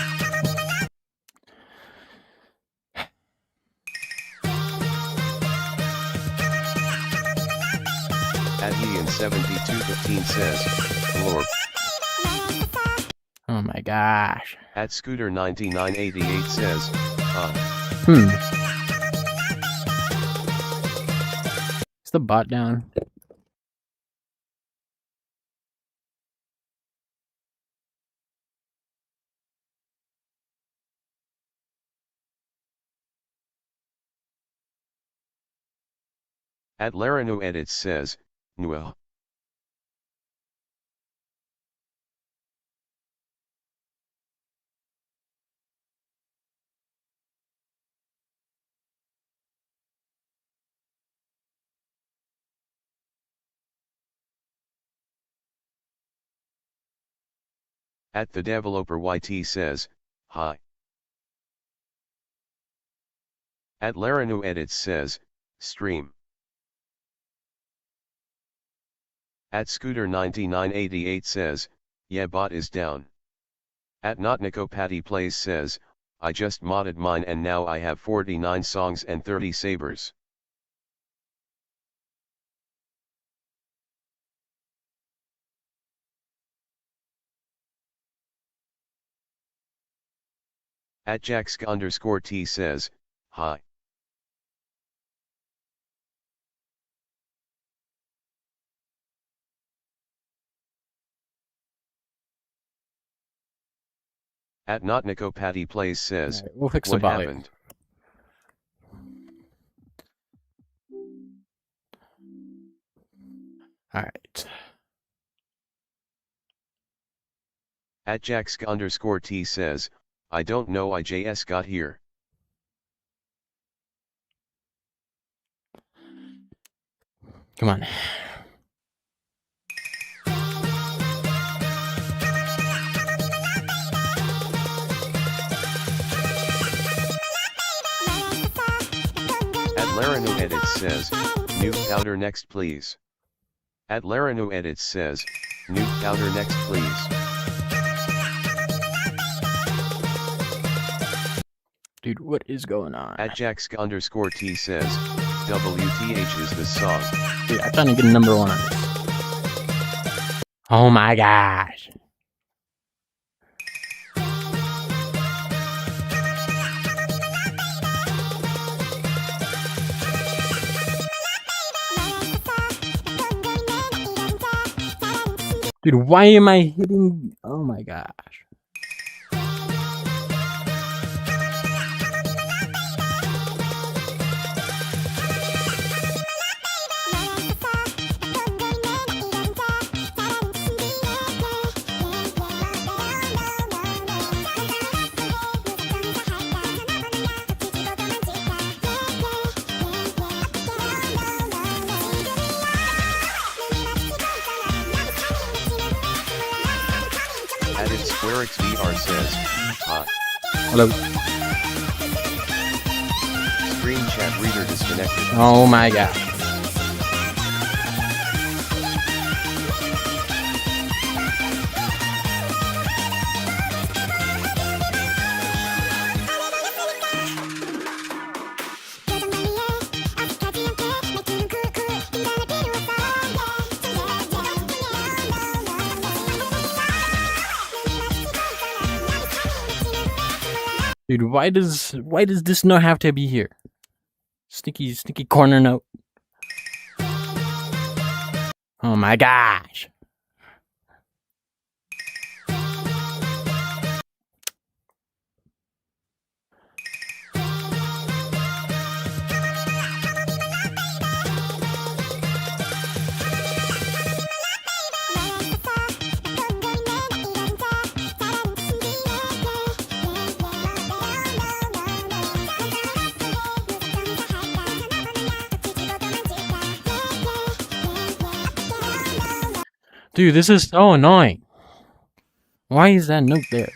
At Ian7215 says, Lord. Oh my gosh. At Scooter9988 says, Is the bot down? At Larinu Edits says, Nwell. At the developer YT says, hi. At Larinu Edits says, stream. At Scooter9988 says, yeah bot is down. At Notnikopati Plays says, I just modded mine and now I have 49 songs and 30 sabers. At Jacksk_T says, hi. At Notnikopati Plays says, Right, we'll fix what the bot happened? Alright. At Jax_T says, I don't know I JS got here. Come on. At Larino Edits says, new powder next please. At Larino Edits says, new powder next please. Dude, what is going on? At Jax_T says, WTH is this song. Dude, I'm trying to get a number 1 on this. Oh my gosh. Dude, why am I hitting? Oh my gosh. Added SquareXVR says, hot. Hello. Screen chat reader disconnected. Oh my gosh. Dude, why does this note have to be here? Sneaky corner note. Oh my gosh. Dude, this is so annoying. Why is that note there?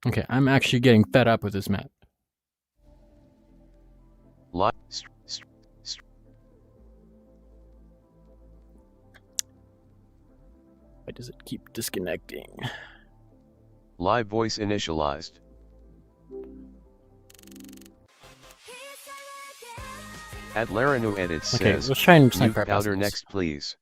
Okay, I'm actually getting fed up with this map. Why does it keep disconnecting? live voice initialized. At Larino Edits Okay, says, let's try and new snipe our powder bosses. next please.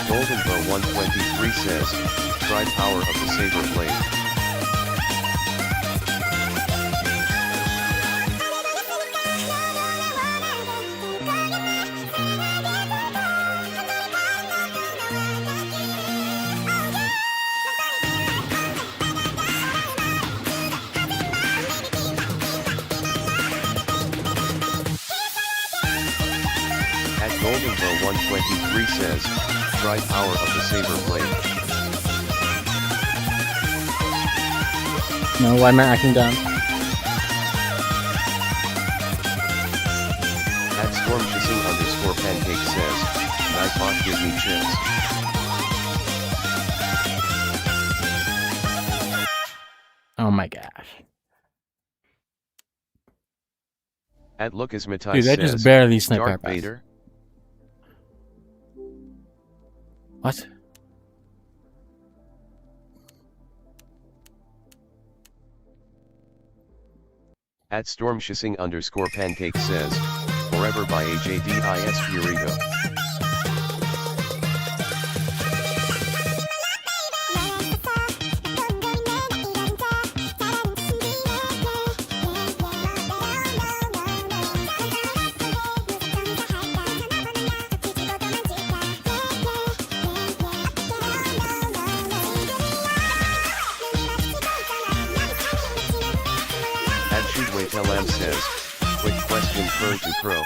Goldenbow 123 says, try power of the saber blade. Bo 123 says, try power of the saber blade. No, why am I acting dumb? At stormkissing_pancake says, nice bot, give me chills. Oh my gosh. At Lucasmatai Dude, that says, just barely sniped our Darth pass. Vader. What? At stormkissing_pancake says, forever by AJDIS Purito. LM says, quick question pro to pro,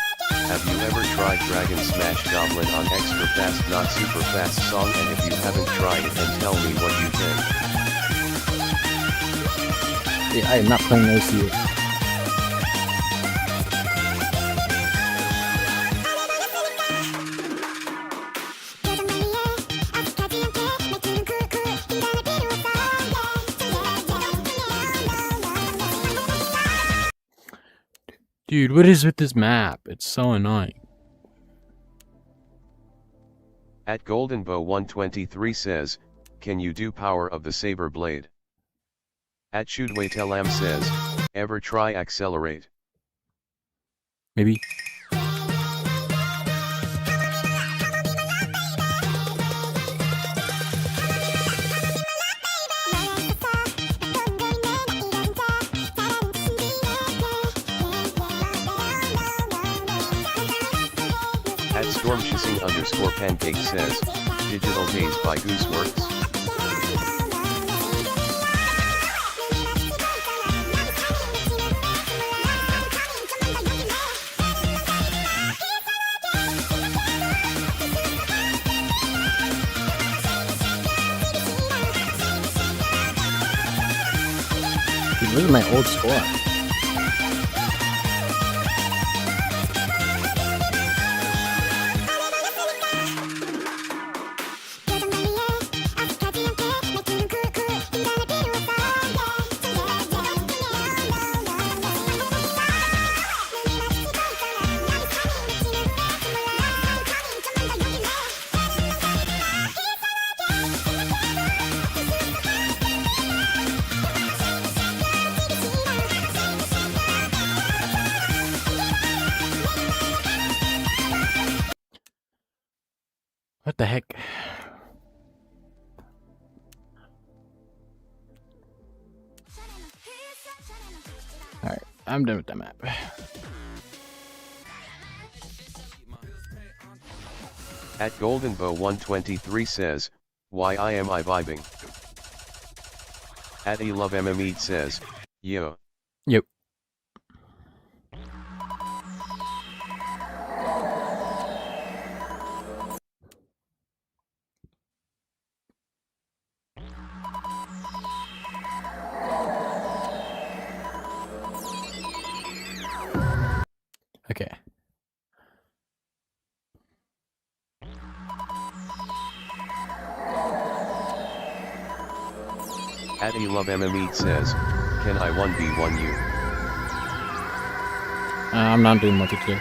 have you ever tried Dragon Smash Goblin on extra fast not super fast song, and if you haven't tried it then tell me what you think. Yeah, I am not playing OCA. Dude, what is with this map? It's so annoying. At Golden Bow 123 says, can you do power of the saber blade? At Shudwaytelam says, ever try accelerate? Maybe. At stormkissing_pancake says, Digital Days by Gooseworks. Dude, look at my old score. What the heck? Alright, I'm done with that map. At Golden Bow 123 says, why am I vibing? At eLoveMME says, yo. Yep. Okay. At eLoveMME says, can I 1v1 you? I'm not doing multi today.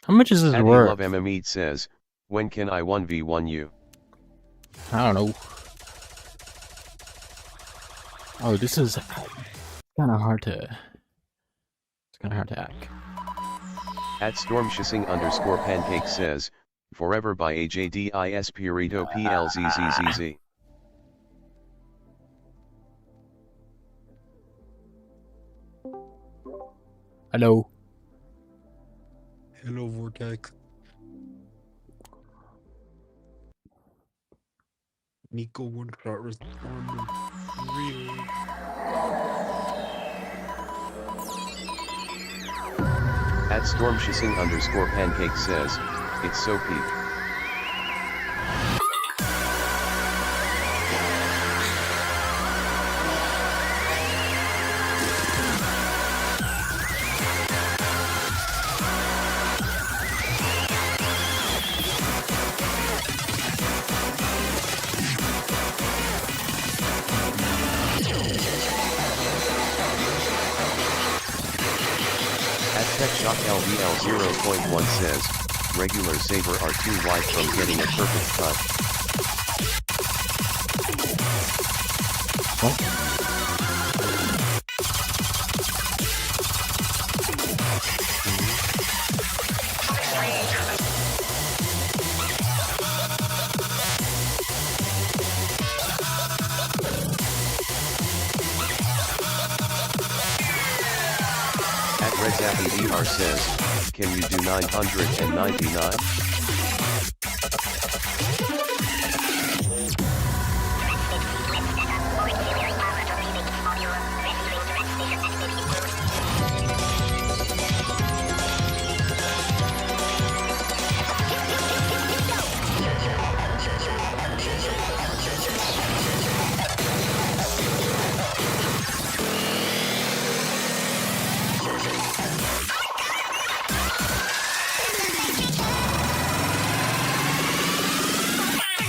How much is this At worth? Love Eat says, when can I 1v1 you? I don't know. Oh, this is kind of hard to. It's kind of hard to hack. At Stormchasing_pancake says, forever by AJDIS Purito PLZZZZ. Hello. Hello, Vortex. Nico would start responding. Really? At Stormchasing_pancake says, it's so peak. At catchup LVL 0.1 says, regular saber are too wide from getting a perfect cut. At RedZappyDR says, can you do 999?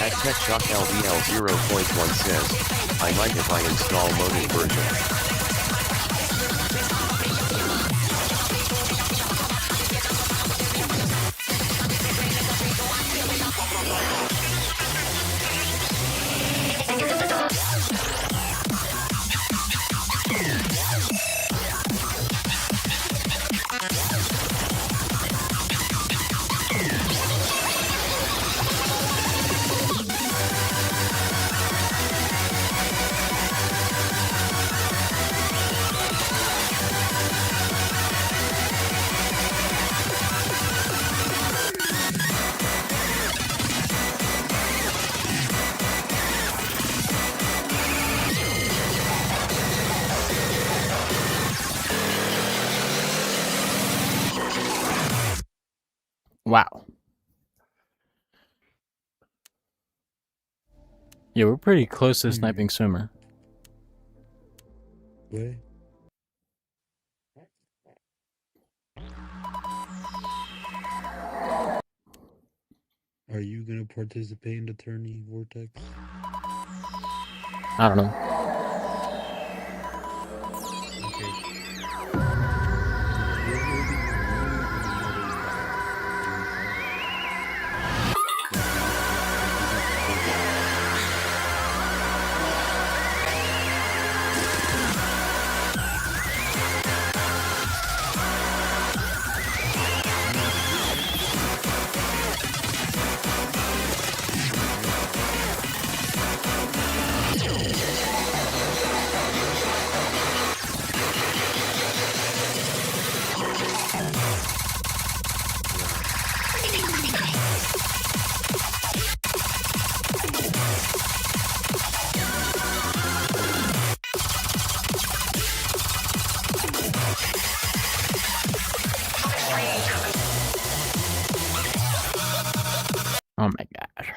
At catchup LVL 0.1 says, I might if I install moded version. Wow. Yeah, we're pretty close to sniping swimmer. What? Are you gonna participate in the tourney, Vortex? I don't know. Okay. Oh my gosh.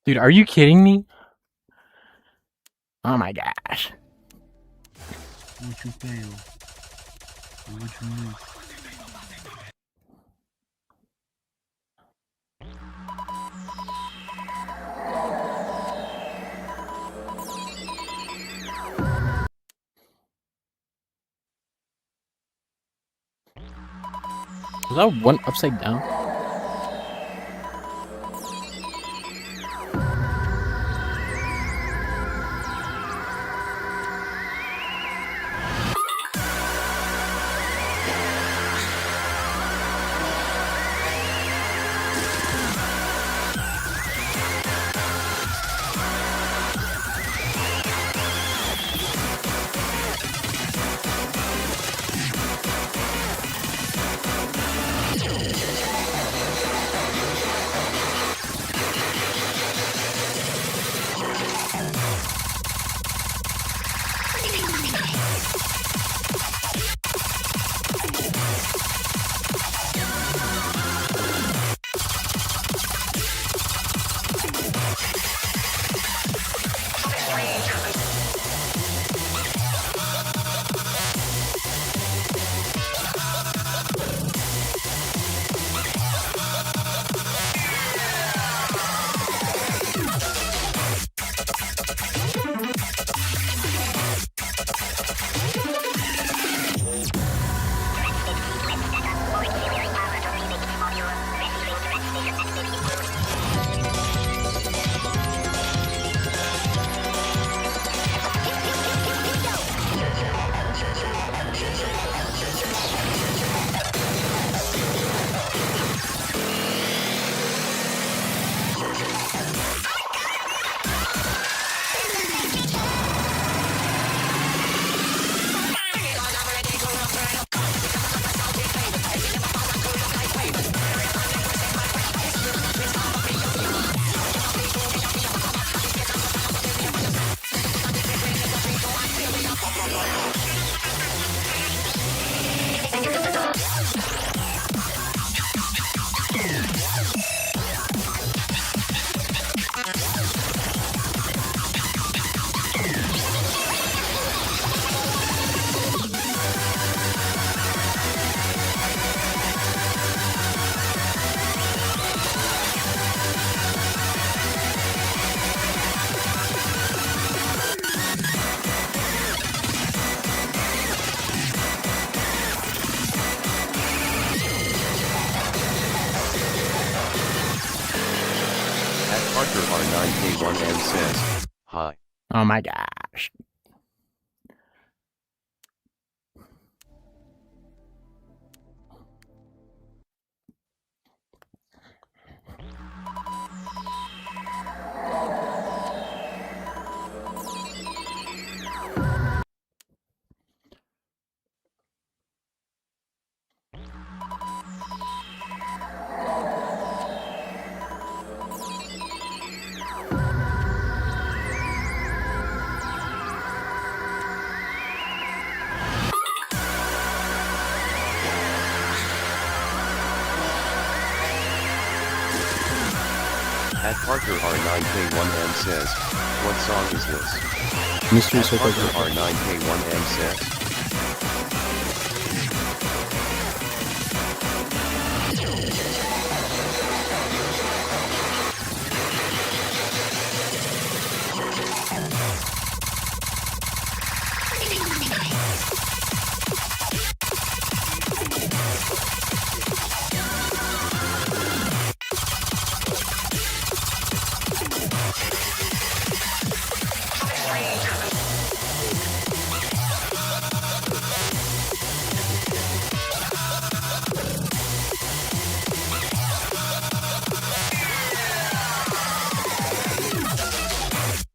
Dude, are you kidding me? Oh my gosh. What you fail? What you miss? Was that one upside down? Parker R9K1M says, hi. Oh my gosh. At Parker R9K1M says, what song is this? Mystery At Circle. Parker R9K1M says,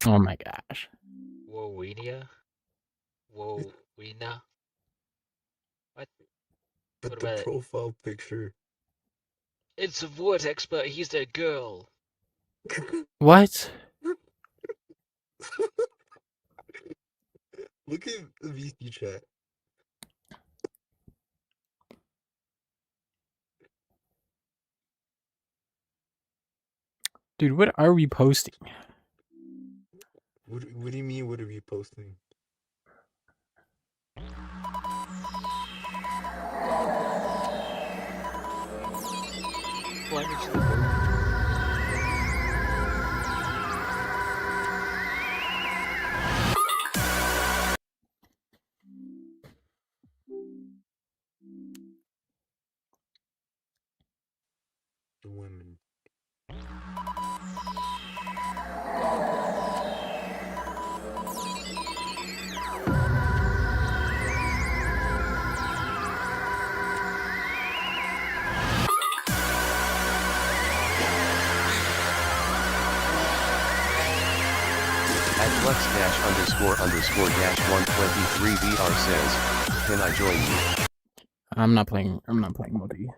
Oh my gosh. Whoa, Weenia? Whoa, Weena? What? But What the about it? profile picture. It's a vortex, but he's a girl. What? Look at the VC chat. Dude, what are we posting? What do you mean? What are you posting? Flying into the boat. The women. At flex-__-123VR says, can I join you? I'm not playing multi.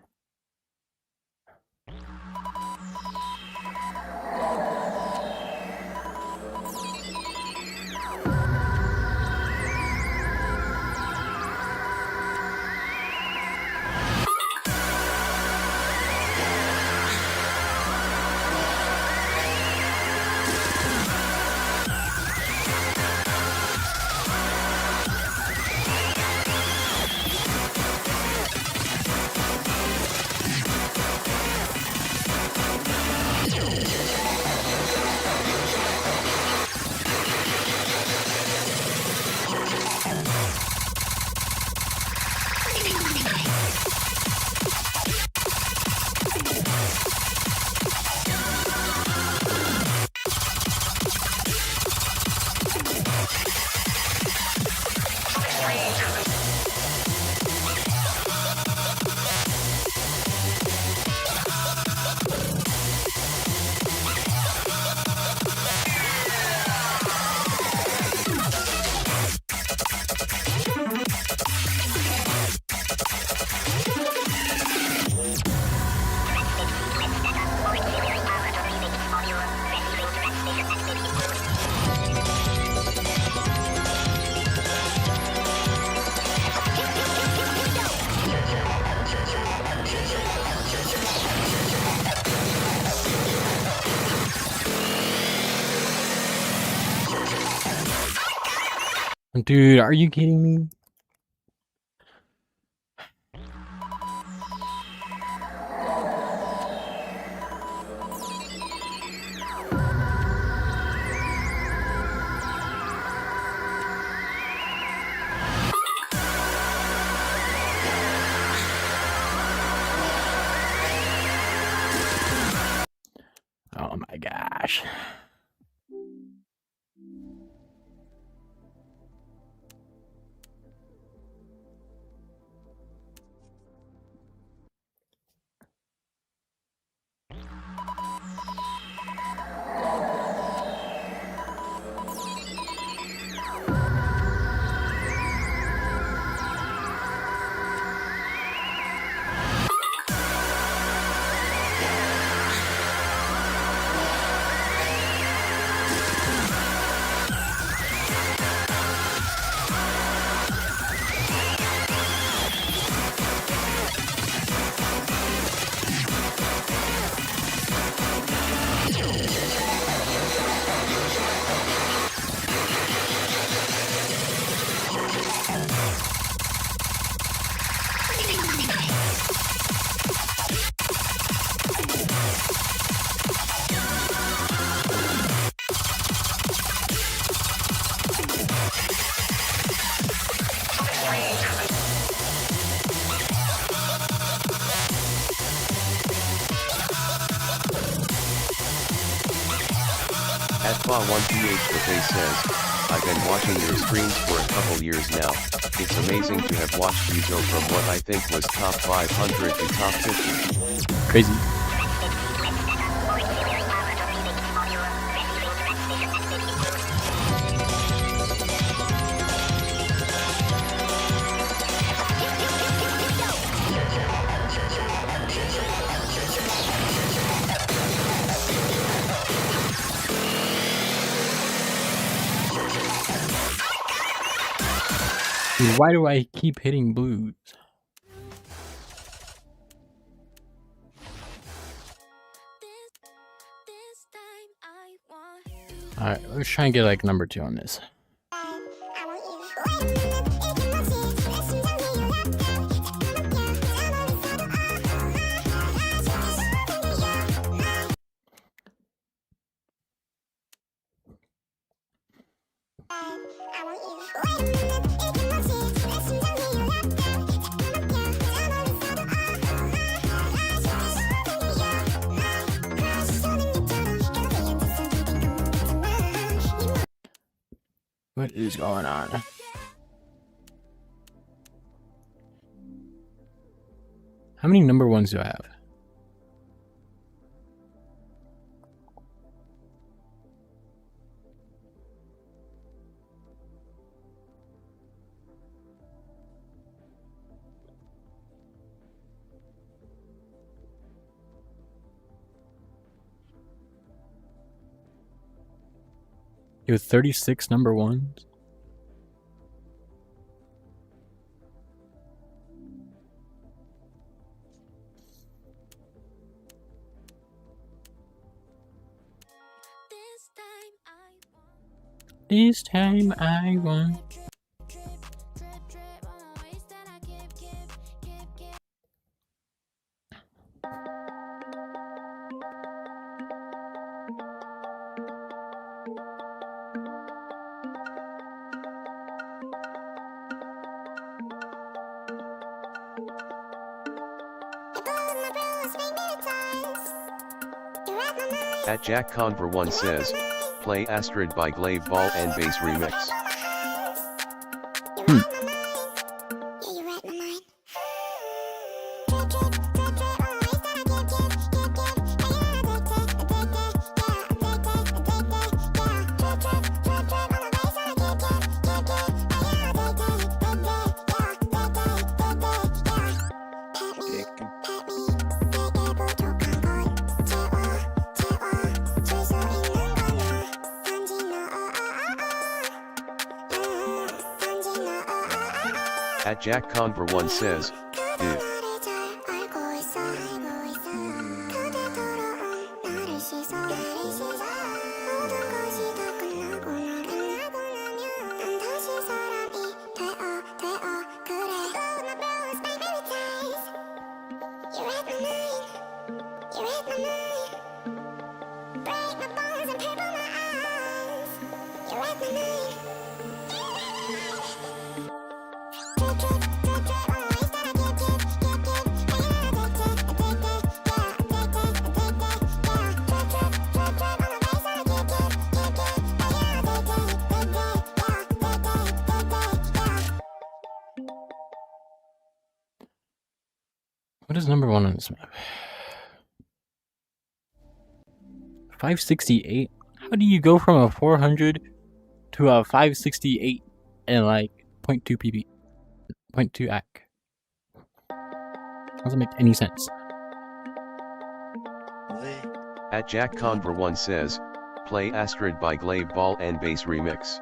Dude, are you kidding me? Oh my gosh. At Fa1PH Buffet says, I've been watching your streams for a couple years now, it's amazing to have watched you go from what I think was top 500 to top 50. Crazy. Dude, why do I keep hitting blues? Alright, let's try and get like number 2 on this. What is going on? How many number 1s do I have? You have 36 number 1s? This time I won. At Jack Conver 1 says, play Astrid by Glaive Ball and Bass Remix. At Jack Conver 1 says, dude. What is number 1 on this map? 568? How do you go from a 400 to a 568 in like 0.2 pp? 0.2 ac? Doesn't make any sense. At Jack Conver 1 says, play Astrid by Glaive Ball and Bass Remix.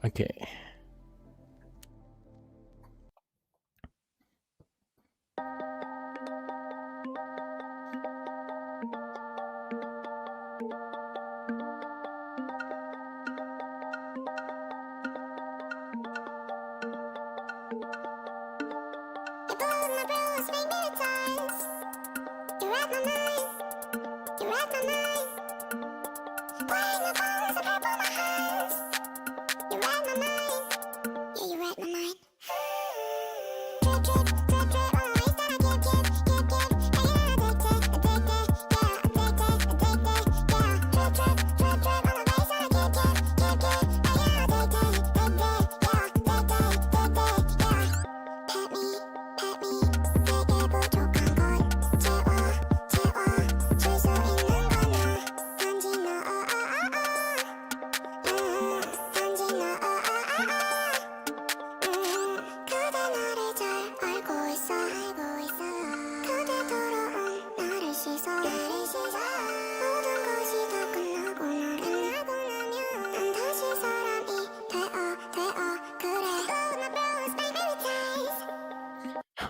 Okay.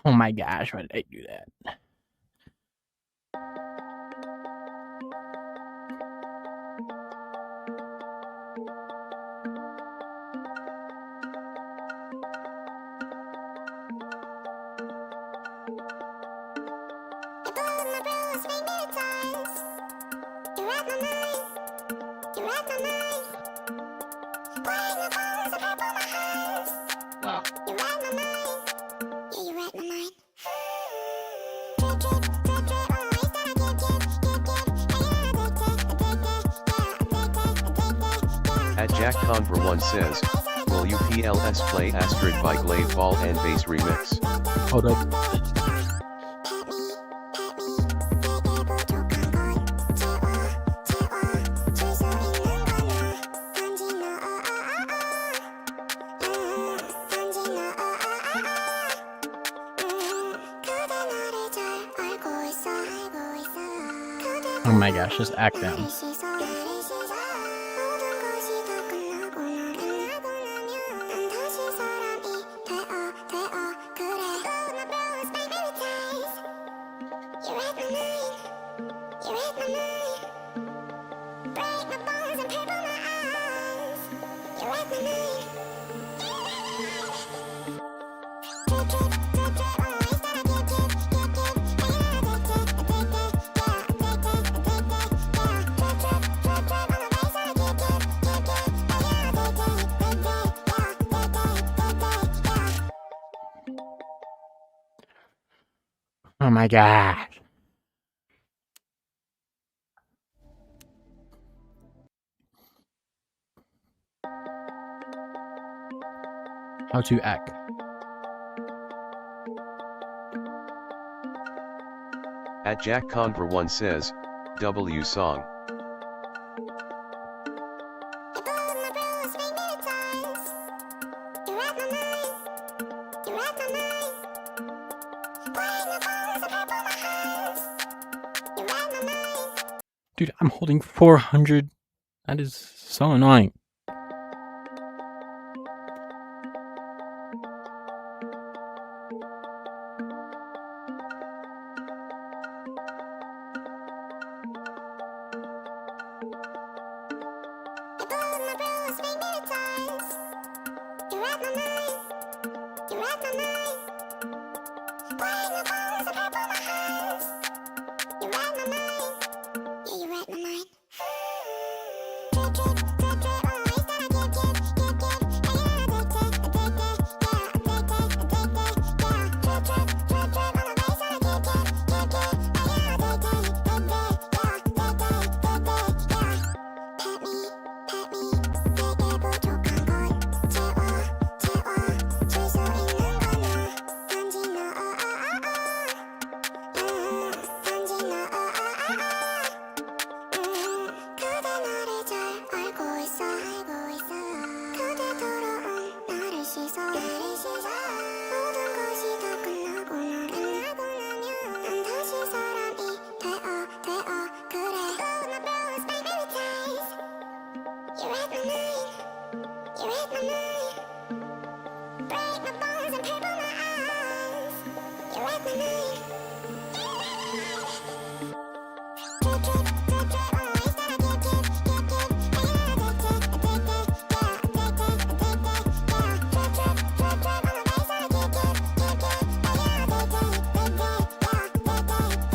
Oh my gosh, why did I do that? Wow. At Jack Conver 1 says, will you PLS play Astrid by Glaive Ball and Bass Remix? Hold up. Oh my gosh, just act down. Oh my gosh. How to act. At Jack Conver 1 says, W song. Dude, I'm holding 400. That is so annoying. read my mind. Break my bones and purple my eyes. You read my mind. Drip, drip, drip, drip on the ways that I give, give, give, give. And you're addicted, addicted, yeah, addicted, addicted, yeah. Drip, drip, drip, drip on the ways that I give, give, give, give. And you're addicted, addicted, yeah,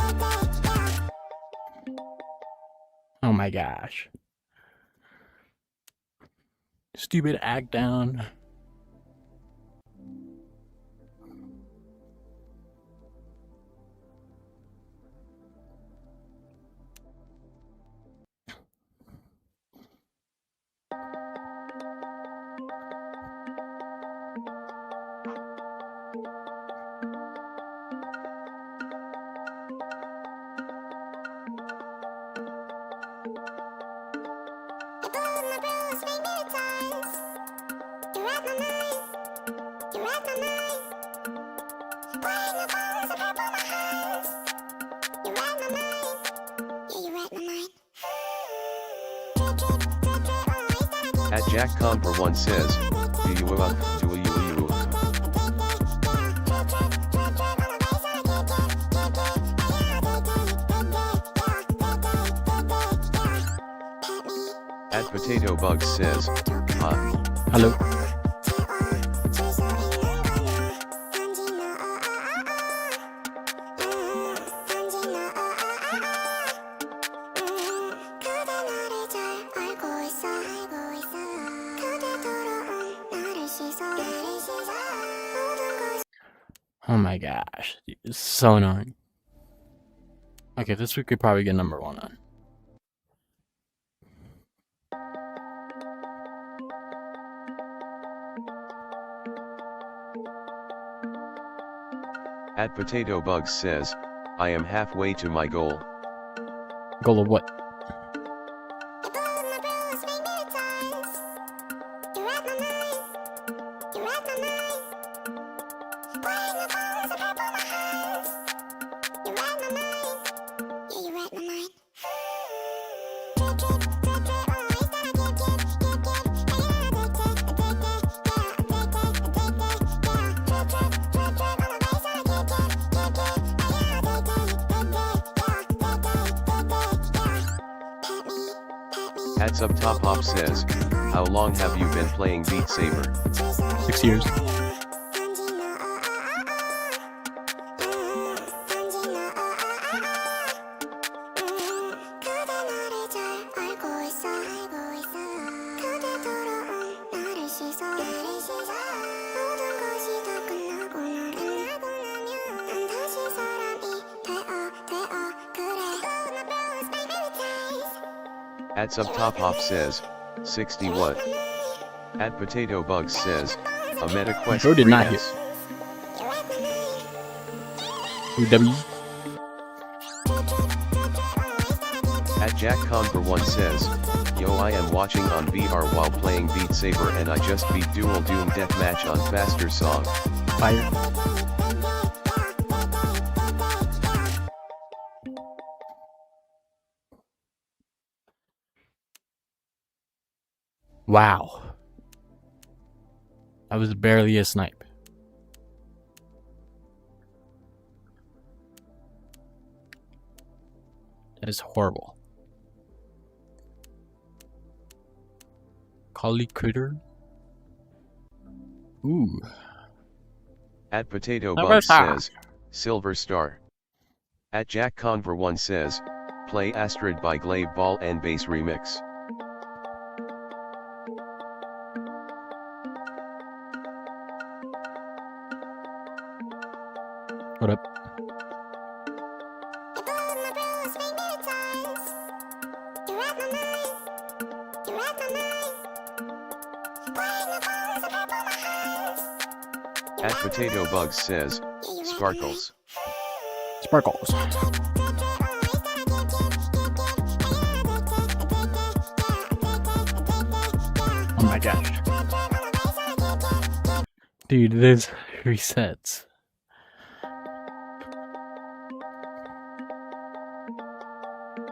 addicted, yeah. Oh my gosh. Stupid act down. You bruise my bruise, make me the ties. You read my mind. You read my mind. Break my bones and purple my eyes. You read my mind. Yeah, you read my mind. Drip, drip, drip, drip on the ways that I give, At Jack Conver 1 says, do you drip, drip, drip, drip on the ways that I give, give, give. And you're addicted, Pet me. At Potato Bugs says, Hello. Oh my gosh. It's so annoying. Okay, this we could probably get number 1 on. At Potato Bugs says, I am halfway to my goal. Goal of what? At Subtop Hop says, how long have you been playing Beat Saber? 6 years. At Subtop Hop says, 60 what? At Potato Bugs says, a MetaQuest Bro did not 3S. W. At Jack Conver 1 says, yo, I am watching on VR while playing Beat Saber and I just beat Dual Doom Deathmatch on Faster Song. Fire. Wow. That was barely a snipe. That is horrible. Collie Critter. Ooh. At Potato Silver Bugs Star. says, Silver Star. At Jack Conver 1 says, play Astrid by Glaive Ball and Bass Remix. What up? At Potato Bugs says, Sparkles. Sparkles. Oh my gosh. Dude, this resets.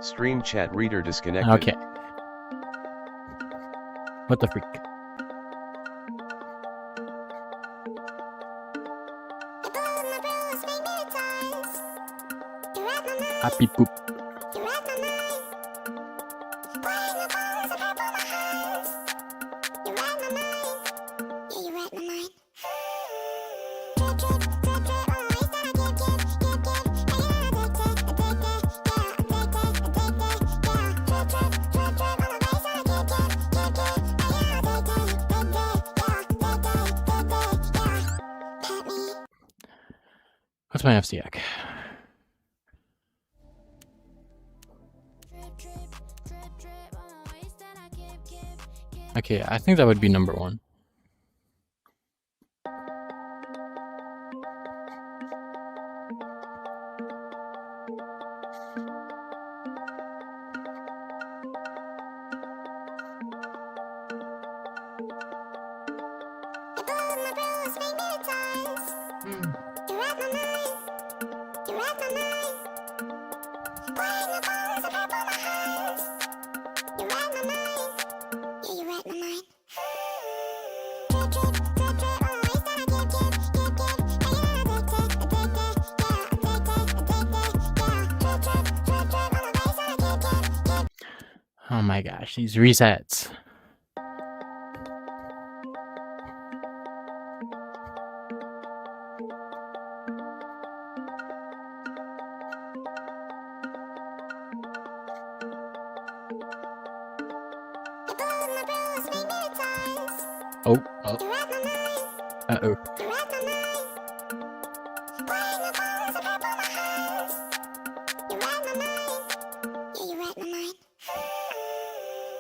Stream chat reader disconnected. Okay. What the freak? Happy poop. You read my mind. Playing the balls and purple my hands. You read my mind. Yeah, you read my mind. Drip, drip, drip, drip on the ways that I give, give, give, give. And you're addicted, addicted, yeah, addicted, addicted, yeah. Drip, drip, drip, drip on the ways that I give, give, give. And you're addicted, addicted, yeah, addicted, addicted, yeah. Pet me. What's my FCX? Okay, I think that would be number 1. You blow my bruise, make me times. You read my mind. You read my mind. Playing the balls and purple my hands. You read my mind. Yeah, you read my mind. Drip, drip, drip, drip on the ways that I give, give, give, give. And you're addicted, addicted, yeah, addicted, addicted, yeah. Drip, drip, drip, drip on the ways that I give, give, give. Oh my gosh, these resets. You blow my bruise, make me times. Oh, You read my mind. uh-oh. You read my mind. Playing the balls and purple my hands. You read my mind. Yeah, you read my mind.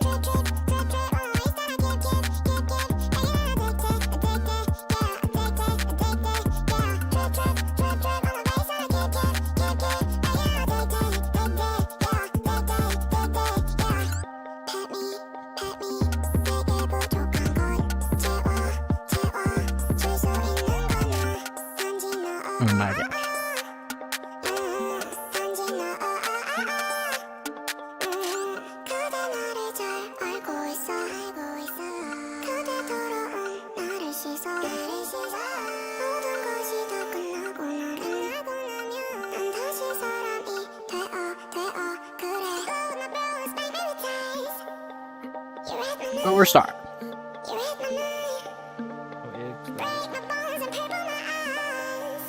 Drip, drip, drip, drip on the ways that I give, give, give, give. And you're addicted, addicted, yeah, addicted, addicted, yeah. Drip, drip, drip, drip on the ways that I give, give, give, give. And you're addicted, addicted, yeah, addicted, addicted, yeah. Pet me, pet me. 내게 부족한 걸 채워, 채워. 줄 수 있는 건 나. 단지 너. Oh my gosh. 단지 너. 그대 나를 잘 알고 있어, 알고 있어. 그대 돌아온 나를 씻어, 나를 씻어. 모든 것이 다 끝나고 나면, 끝나고 나면 난 다시 사람이 되어, 되어. 그래. Blow my bruise, make me taste. You read my mind. But we're starting. You read my mind. Break my bones and purple my eyes.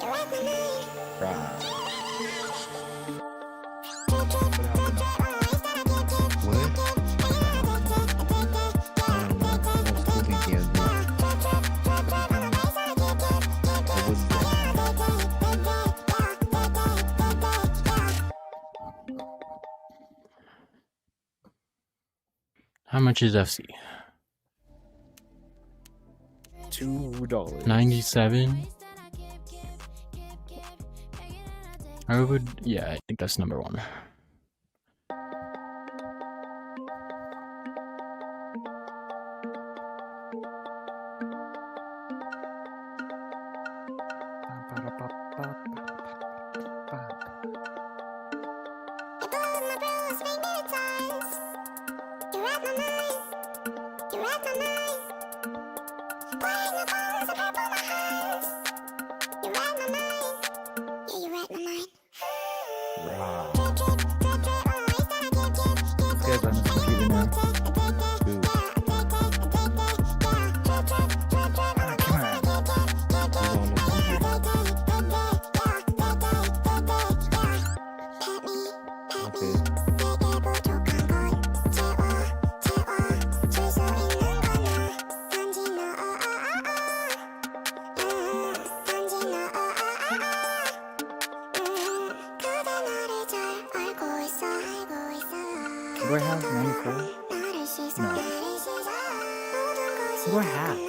You read my mind. Drip, drip, drip, drip on the ways that I give, give, What? give, give. And you're addicted, addicted, yeah, addicted, addicted, yeah. Drip, drip, drip, drip on the ways that I give, give, give, give. What was And that? you're addicted, addicted, yeah, addicted, addicted, yeah. How much is FC? $2. 97? I would, yeah, I think that's number 1. You blow my bruise, make me times. You read my mind. You read my mind. Playing the balls and purple my hands. You read my mind. Yeah, you read my mind. Drip, drip, drip, drip on the ways that I give, give, give, This guy's on his computer now. Who? Do I have 94? No. What do I have?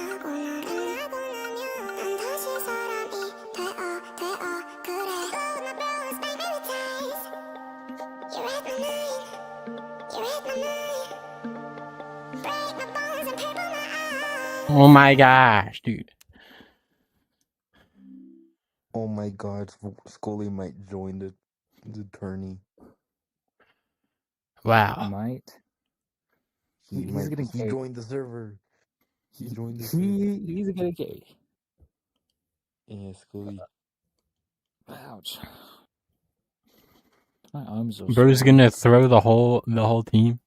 Oh my gosh, dude. Oh my god, Scully might join the tourney. Wow. Might. He He's might. getting He cake. joined the server. He joined the server. He's getting cake. Yeah, Scully. Ouch. My arms are Bro's sore. gonna throw the whole team.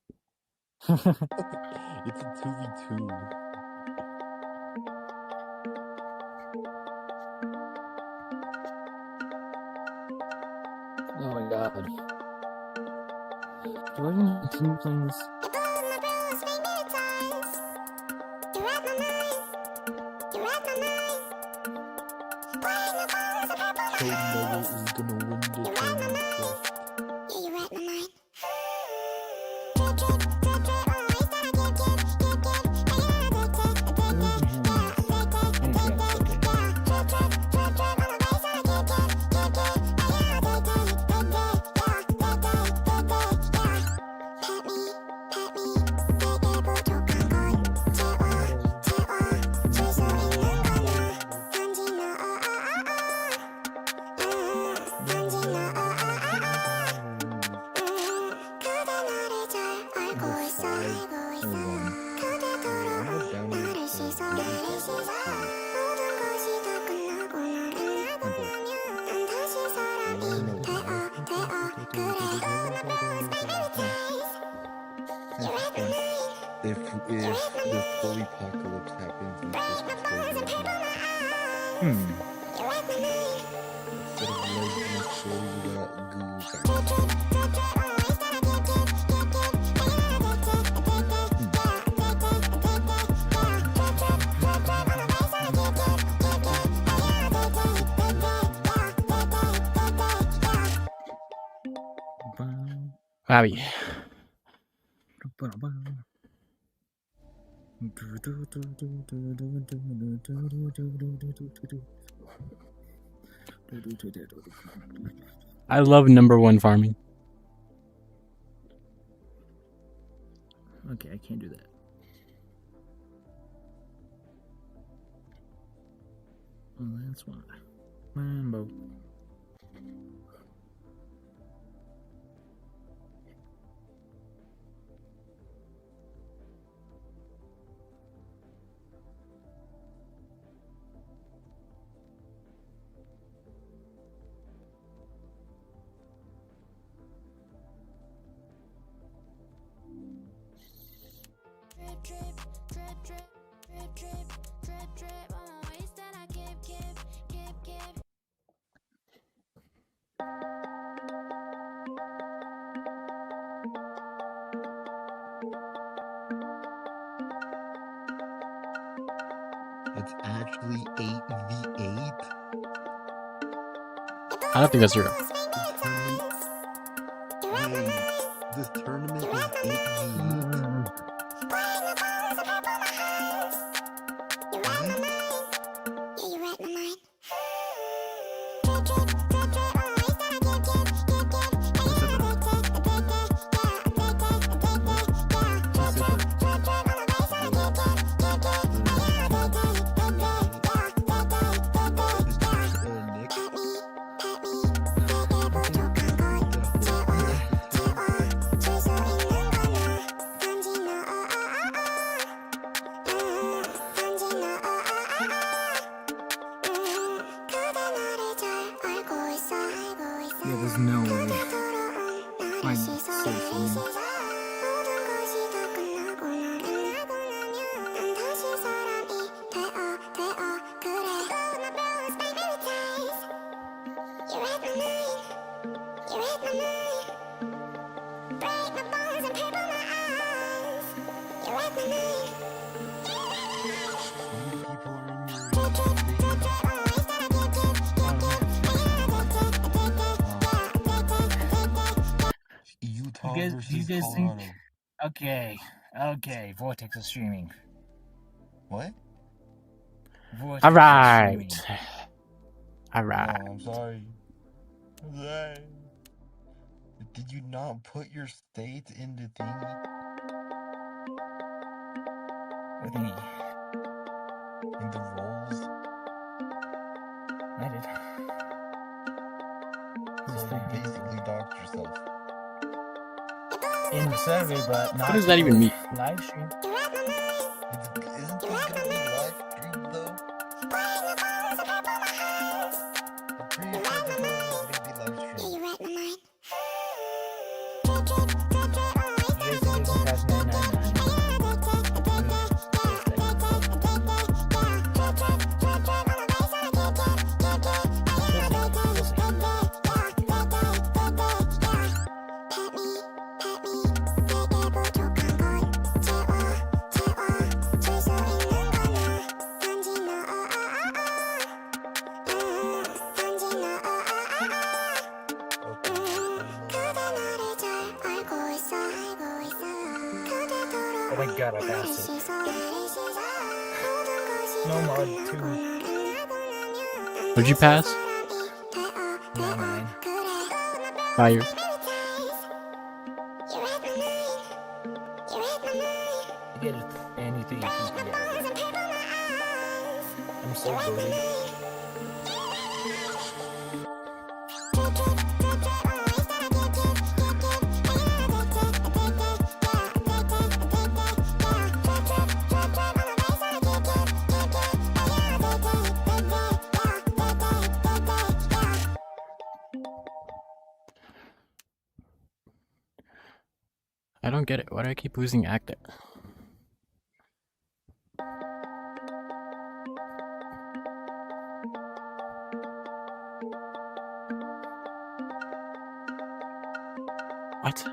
It's a 2v2. Oh my god. Do I even continue playing this? Code Noble is gonna win the tournament. If the full apocalypse happens and Christmas goes instead of legend and story, we got Google Wowie. I love #1 farming. Okay, I can't do that. Oh, that's why. Mambo. It's actually 8v8. I don't think that's real. This tournament is 8v8. Yeah, there's no way. I'm safe for me. Do you guys think? Okay, Vortex is streaming. What? Vortex All is right. streaming. All right. Oh, I'm sorry. I'm sorry. Did you not put your state in the thingy? What do you mean? In the roles? I did. So you basically docked yourself. In the survey, but not What does that even mean? live stream. Isn't this gonna be live streamed though? I'm pretty sure the tournament is gonna be live streamed. Oh my god, I passed it. No mod 2. What'd you pass? No, 9. Fire. You get anything you can get. I'm so good. I don't get it. Why do I keep losing active? What?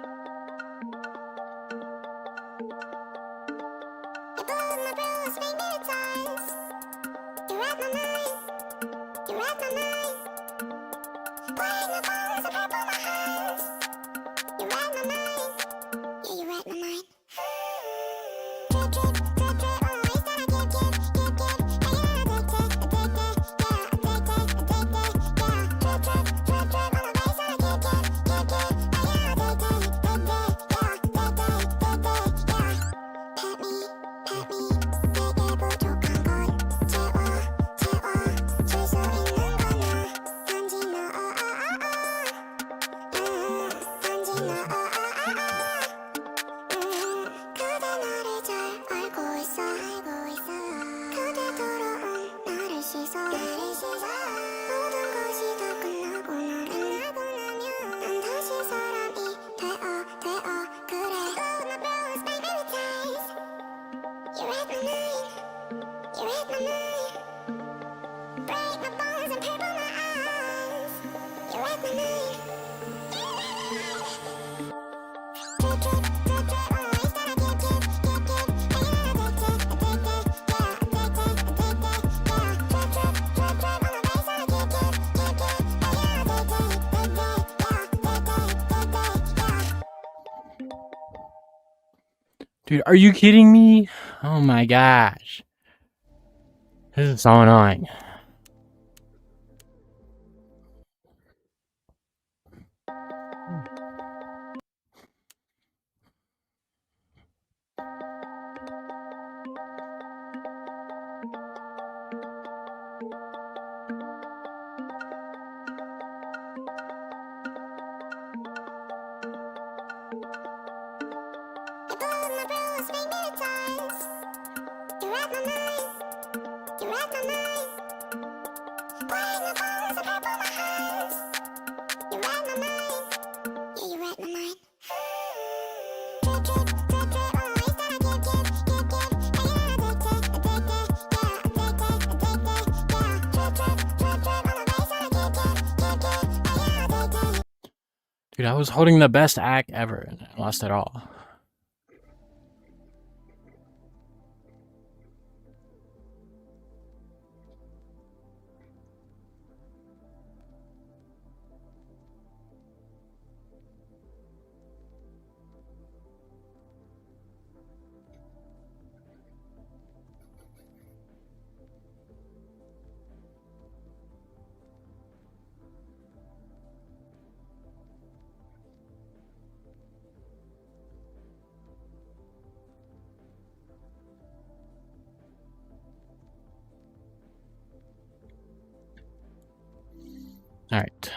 Dude, are you kidding me? Oh my gosh. This is so annoying. Dude, I was holding the best act ever and I lost it all. All right.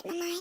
Pet me,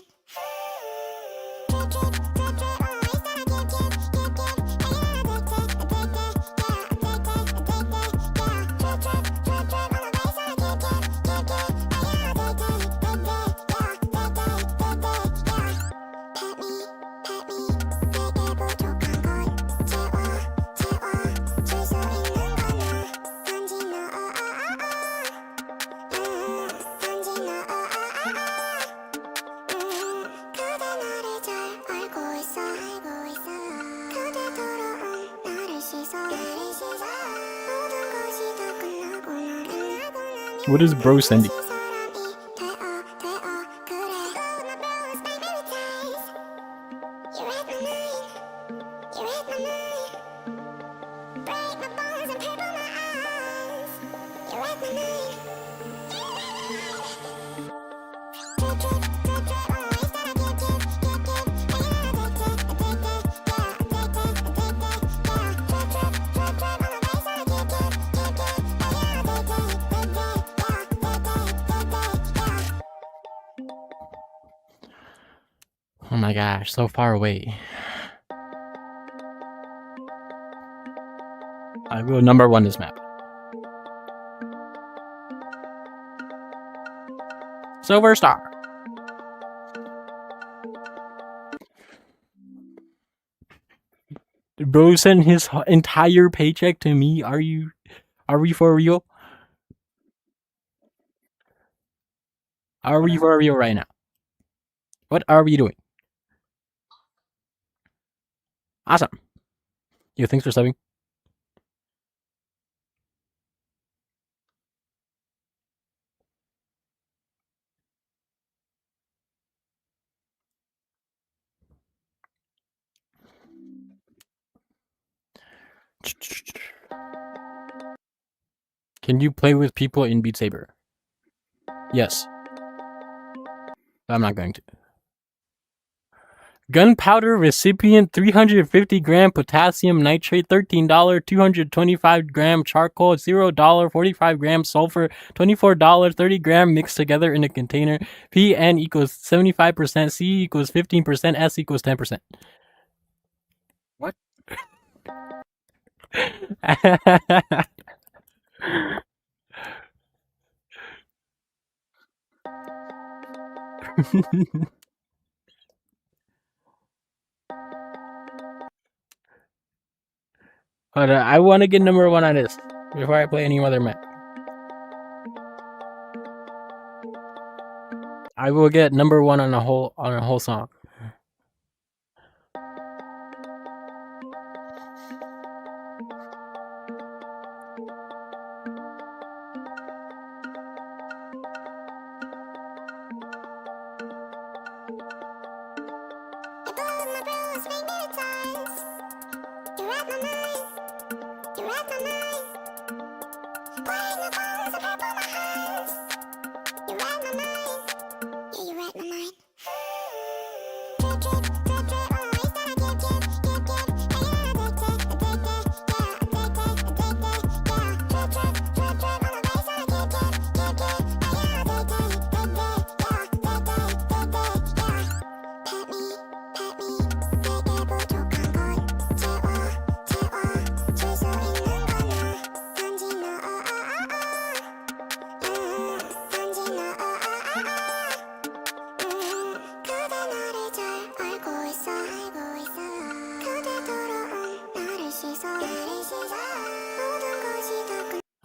What is bro sending? Oh my gosh, so far away. I will number 1 this map. Silver Star. Bro sent his entire paycheck to me. Are we for real? Are we for real right now? What are we doing? Awesome. Yo, thanks for subbing. Can you play with people in Beat Saber? Yes. But I'm not going to. Gunpowder recipient 350 gram potassium nitrate, $13, 225 gram charcoal, $0, 45 gram sulfur, $24, 30 gram mixed together in a container. PN equals 75%, C equals 15%, S equals 10%. What? But I want to get number 1 on this before I play any other map. I will get number 1 on a whole song.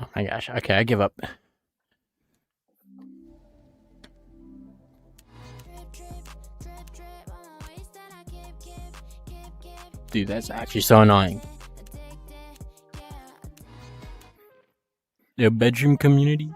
Oh my gosh. Okay, I give up. Dude, that's actually so annoying. The bedroom community?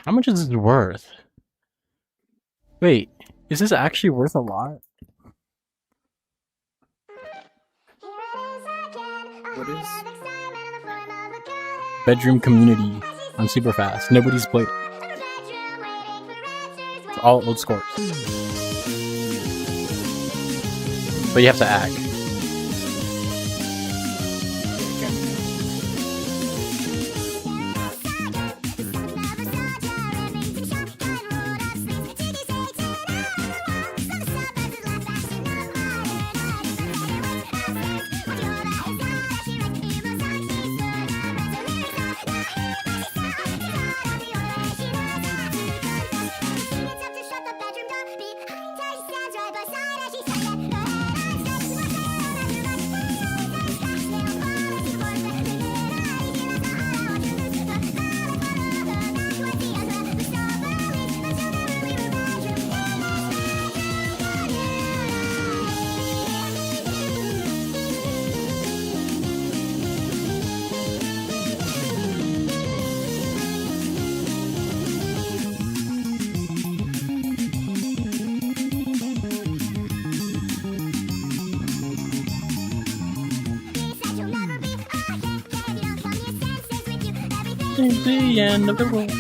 How much is this worth? Wait, is this actually worth a lot? What is bedroom community on super fast? Nobody's played it. It's all old scores. But you have to act. the end of the world.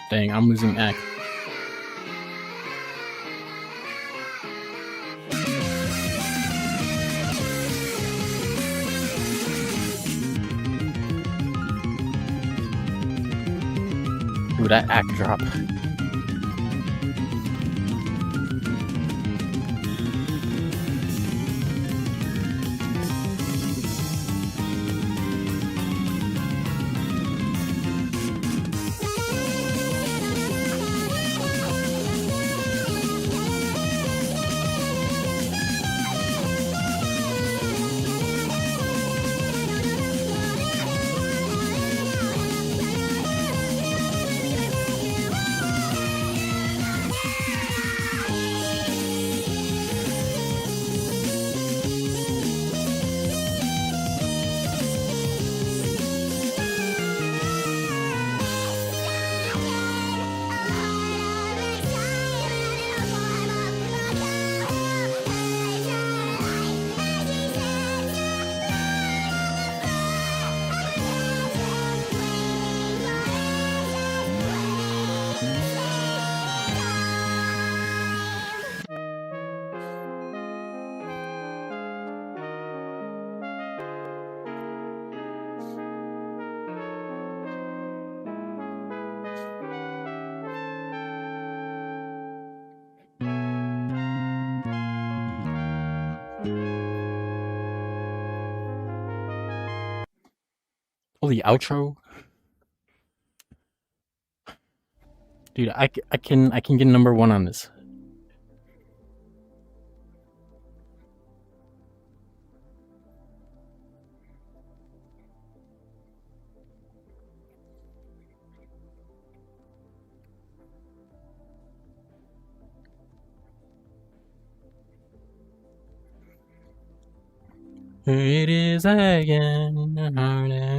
Dang, I'm losing act. Ooh, that act drop. Oh, the outro. Dude, I can get number 1 on this. It is again a heartache.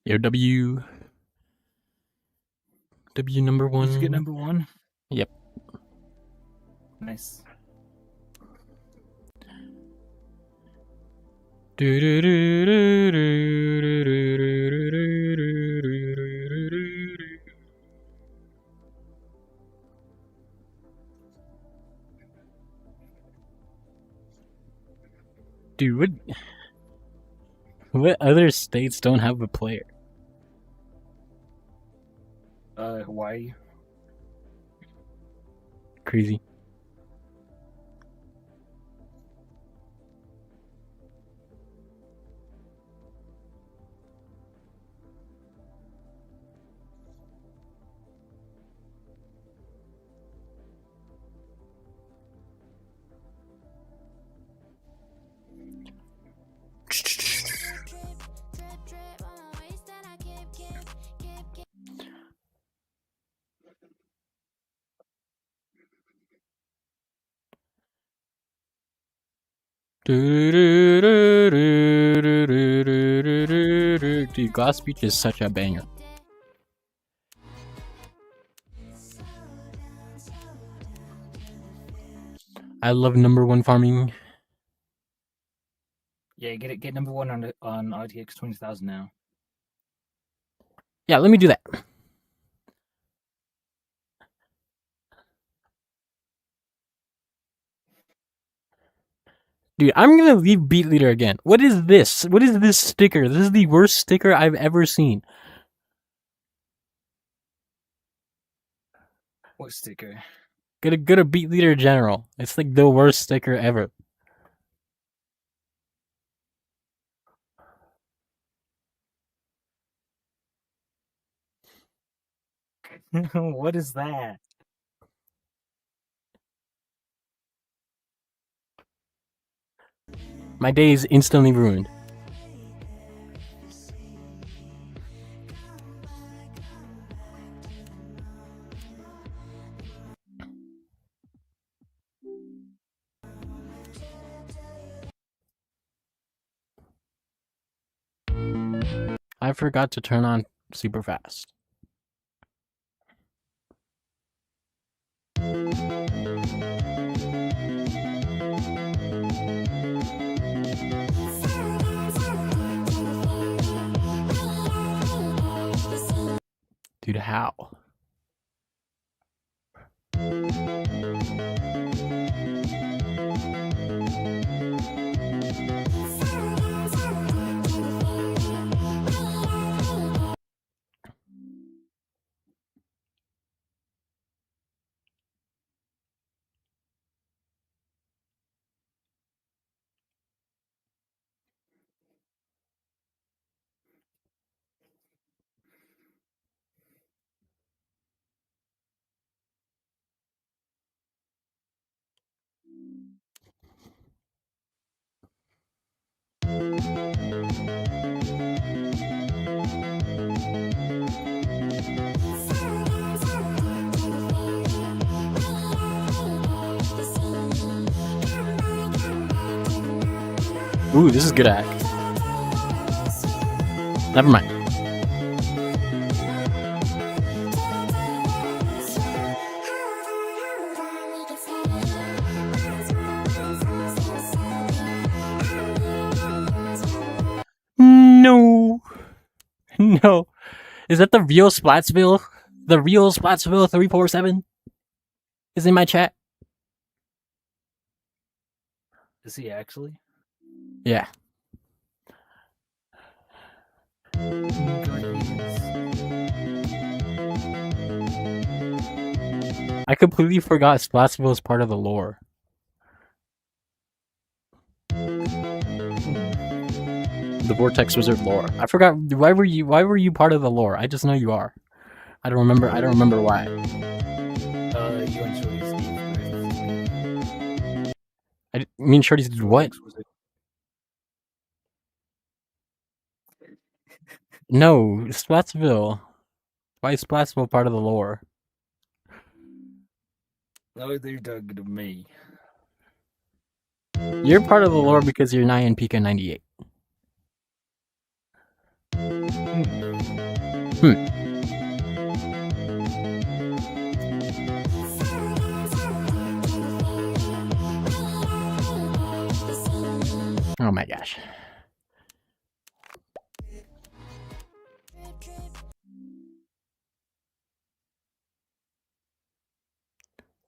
Yo, W. W number one. Did you get number 1? Yep. Nice. Dude, what other states don't have a player? Hawaii. Crazy. Dude, Glass Beach is such a banger. I love number one farming. Yeah, get number 1 on RTX 20,000 now. Yeah, let me do that. Dude, I'm gonna leave Beat Leader again. What is this? What is this sticker? This is the worst sticker I've ever seen. What sticker? Go to Beat Leader General. It's like the worst sticker ever. What is that? My day is instantly ruined. I forgot to turn on super fast. Dude, how? Ooh, this is good act. Never mind. No. No. Is that the real Splatsville? The real Splatsville 347? Is in my chat? Is he actually? Yeah. I completely forgot Splatsville is part of the lore. The Vortex Wizard lore. I forgot. Why were you part of the lore? I just know you are. I don't remember why. You and Shorty's I mean, Shorty's did what? No, Splatsville. Why is Splatsville part of the lore? Oh, they're talking to me. You're part of the lore because you're Nyan Pika 98. Oh my gosh.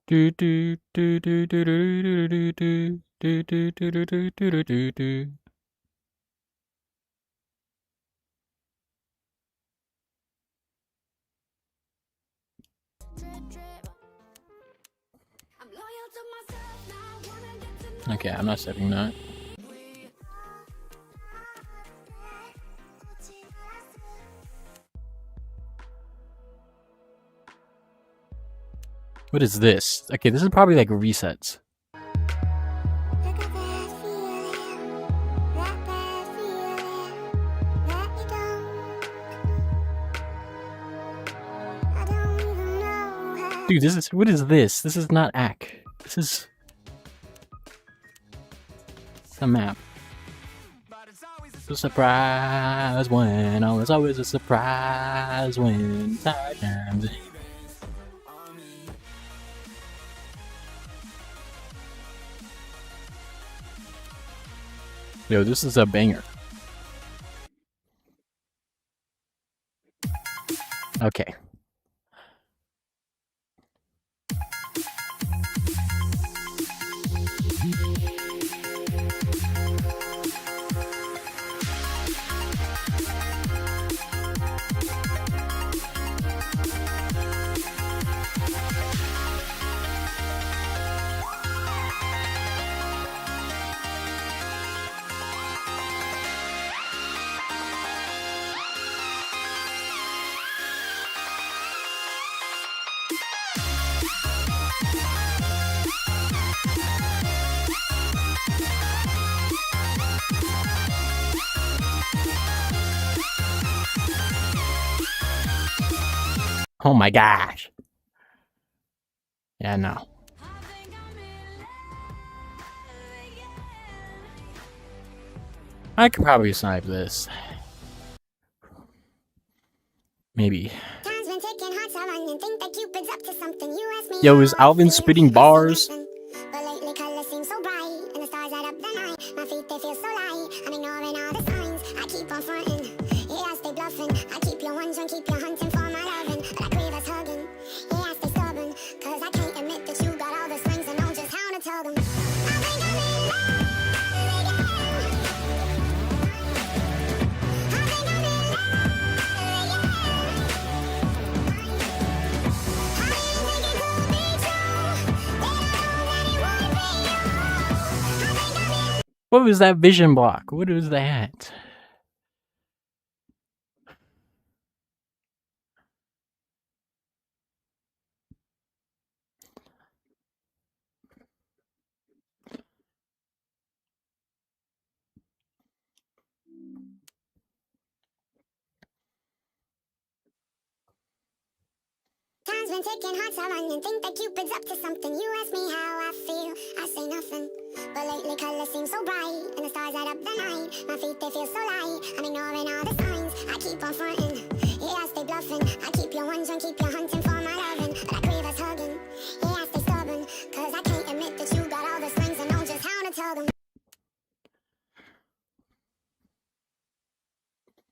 Do do do do do do do do do do do do do do do do. Okay, I'm not setting that. What is this? Okay, this is probably like resets. Dude, this is, what is this? This is not ACK. This is a map. It's a surprise when, oh, it's always a surprise when time comes. Yo, this is a banger. Okay. Oh my gosh. Yeah, no. I could probably snipe this. Maybe. Yo, is Alvin spitting bars? What was that vision block? What was that? Time's been ticking, hearts are running. Think that Cupid's up to something. You ask me how I feel, I say nothing. But lately colors seem so bright, and the stars light up the night. My feet, they feel so light. I'm ignoring all the signs. I keep on fronting, yeah, I stay bluffing. I keep you wondering, keep you hunting for my loving. But I crave us hugging, yeah, I stay stubborn. Cause I can't admit that you got all the strings and know just how to tell them.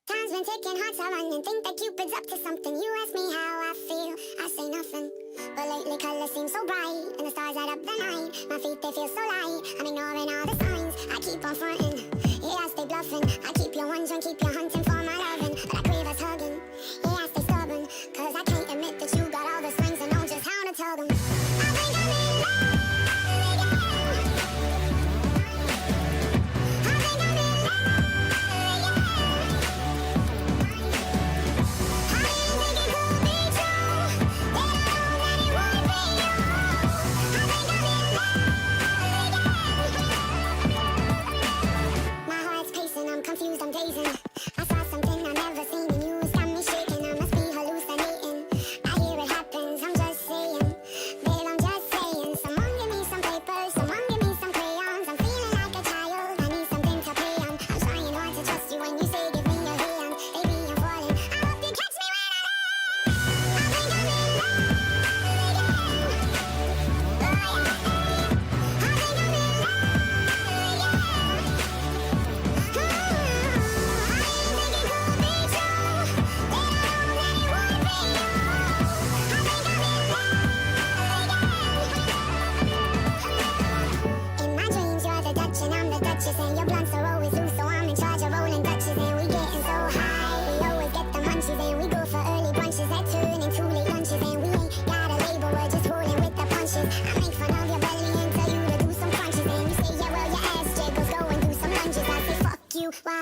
Time's been ticking, hearts are running. Think that Cupid's up to something. You ask me how I feel, I say nothing. But lately colors seem so bright, and the stars light up the night. My feet, they feel so light. I'm ignoring all the signs. I keep on fronting, yeah, I stay bluffing. I keep you wondering, keep you hunting for my loving. But I crave us hugging, yeah, I stay stubborn. Cause I can't admit that you got all the strings and know just how to tell them. I think I'm in love again. I think I'm in love again.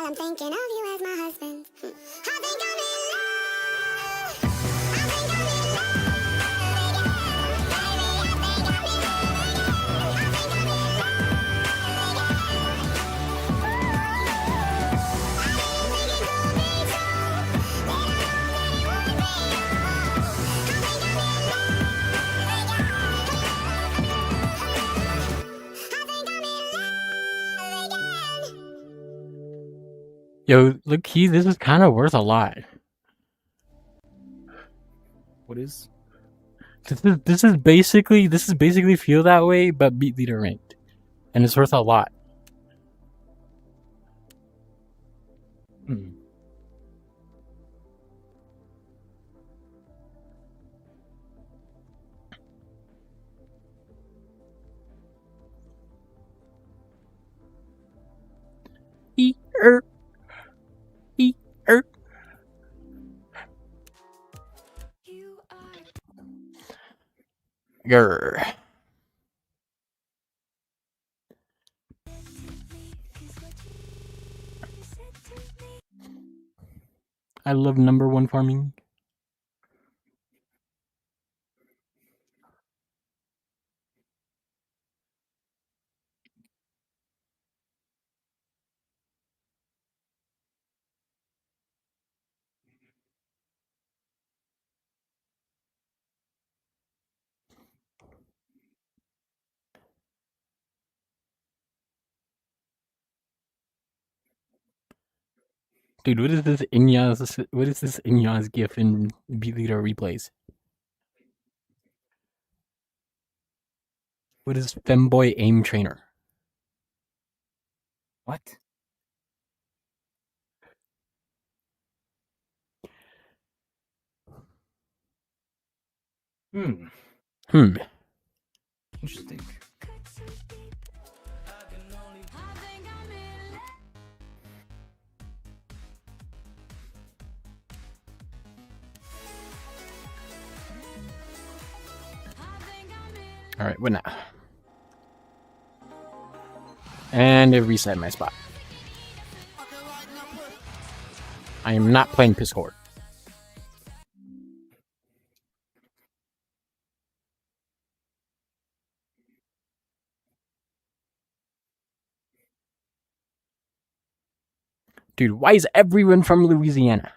I'm thinking of you as my husband. I think I'm in love. I think I'm in Yo, look, key, this is kind of worth a lot. What is? This is basically feel that way, but beat leader ranked, and it's worth a lot. Hmm. E-er. E-er. Grr. I love #1 farming. Dude, what is this Inya's gif in beat leader replays? What is femboy aim trainer? What? Hmm. Interesting. Alright, what now? And it reset my spot. I am not playing piss horde. Dude, why is everyone from Louisiana?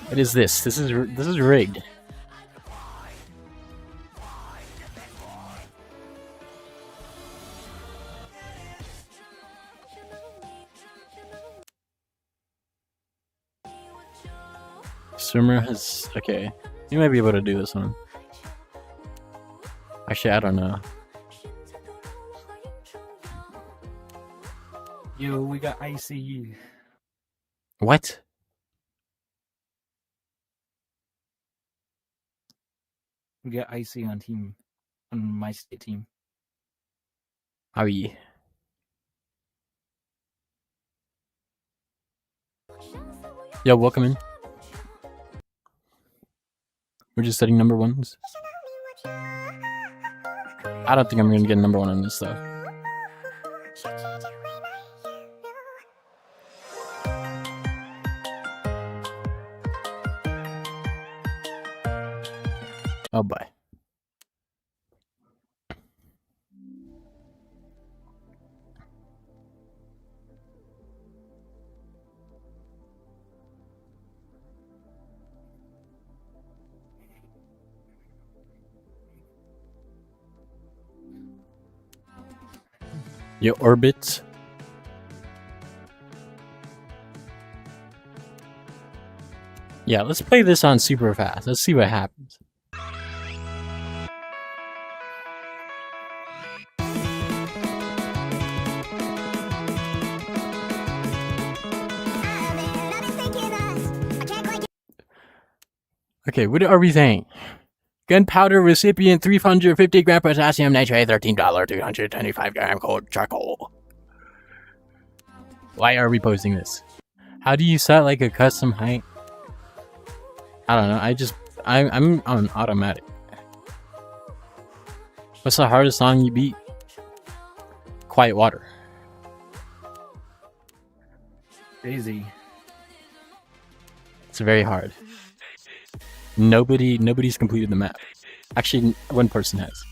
What is this? This is rigged. Swimmer has... Okay. You might be able to do this one. Actually, I don't know. Yo, we got ICU. What? We got IC on my state team. How are you? Yo, welcome in. We're just setting #1s. I don't think I'm gonna get #1 on this though. Oh boy. Your orbits. Yeah, let's play this on super fast. Let's see what happens. Okay, what are we saying? Gunpowder recipient 350 gram potassium nitrate, $13, 225 gram cold charcoal. Why are we posting this? How do you set like a custom height? I don't know. I'm on automatic. What's the hardest song you beat? quiet water. Daisy. It's very hard. Nobody's completed the map. Actually, one person has.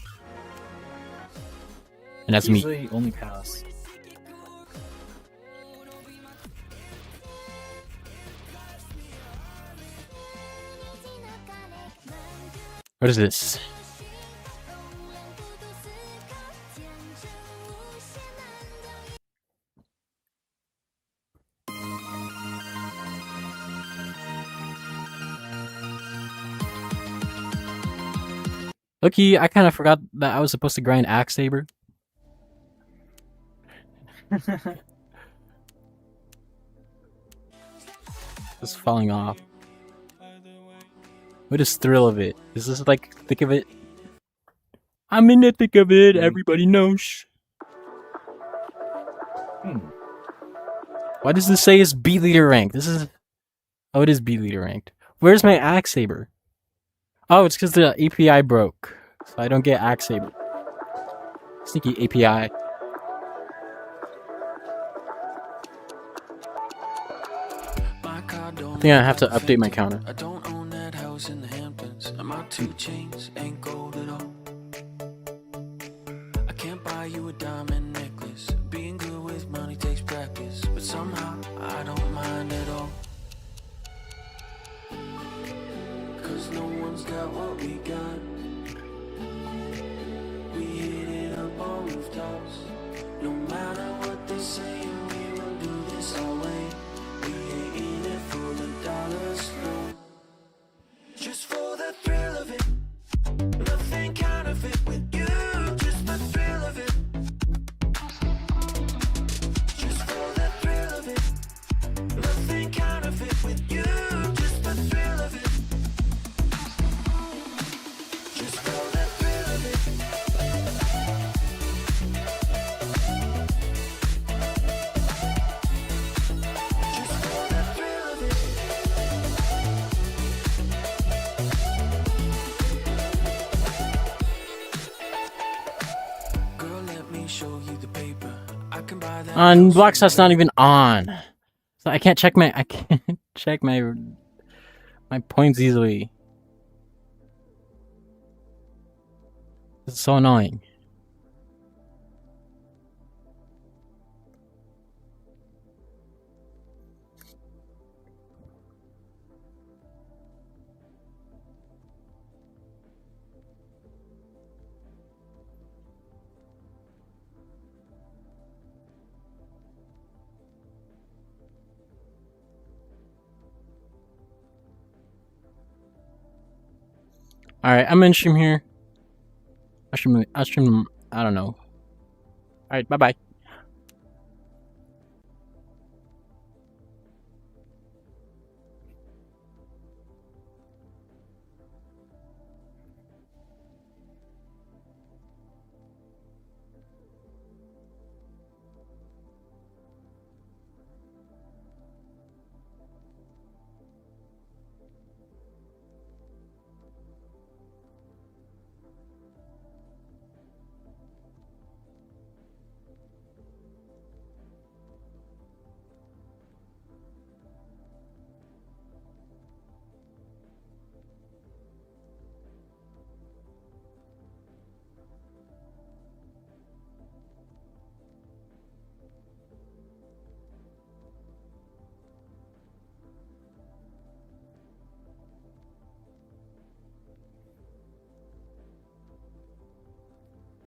And that's me. Usually only pass. What is this? Look-y, I kind of forgot that I was supposed to grind axe saber. Just falling off. What is thrill of it? Is this like thick of it? I'm in the thick of it. Everybody knows. Why does this say it's B leader ranked? This is. Oh, it is B leader ranked. Where's my axe saber? Oh, it's because the API broke, so I don't get axe saber. Sneaky API. I think I have to update my counter. I don't own that house in the Hamptons, and my 2 chains ain't gold at all. I can't buy you a diamond necklace. Being good with money takes practice, but somehow I don't mind at all. Cause no one's got what we got. We hit it up on rooftops. No matter what they say, we will do this our way. We ain't in it for the dollars, no. Just for the thrill of it. Nothing counterfeit with you. Just the thrill of it. Just for the thrill of it. Nothing counterfeit with you. Just the thrill of it. Just for the thrill of it. Just for the thrill of it. Girl, let me show you the paper. I can buy that. On blocks that's not even on, so I can't check my my points easily. This is so annoying. Alright, I'm in stream here. I stream, I don't know. Alright, bye-bye.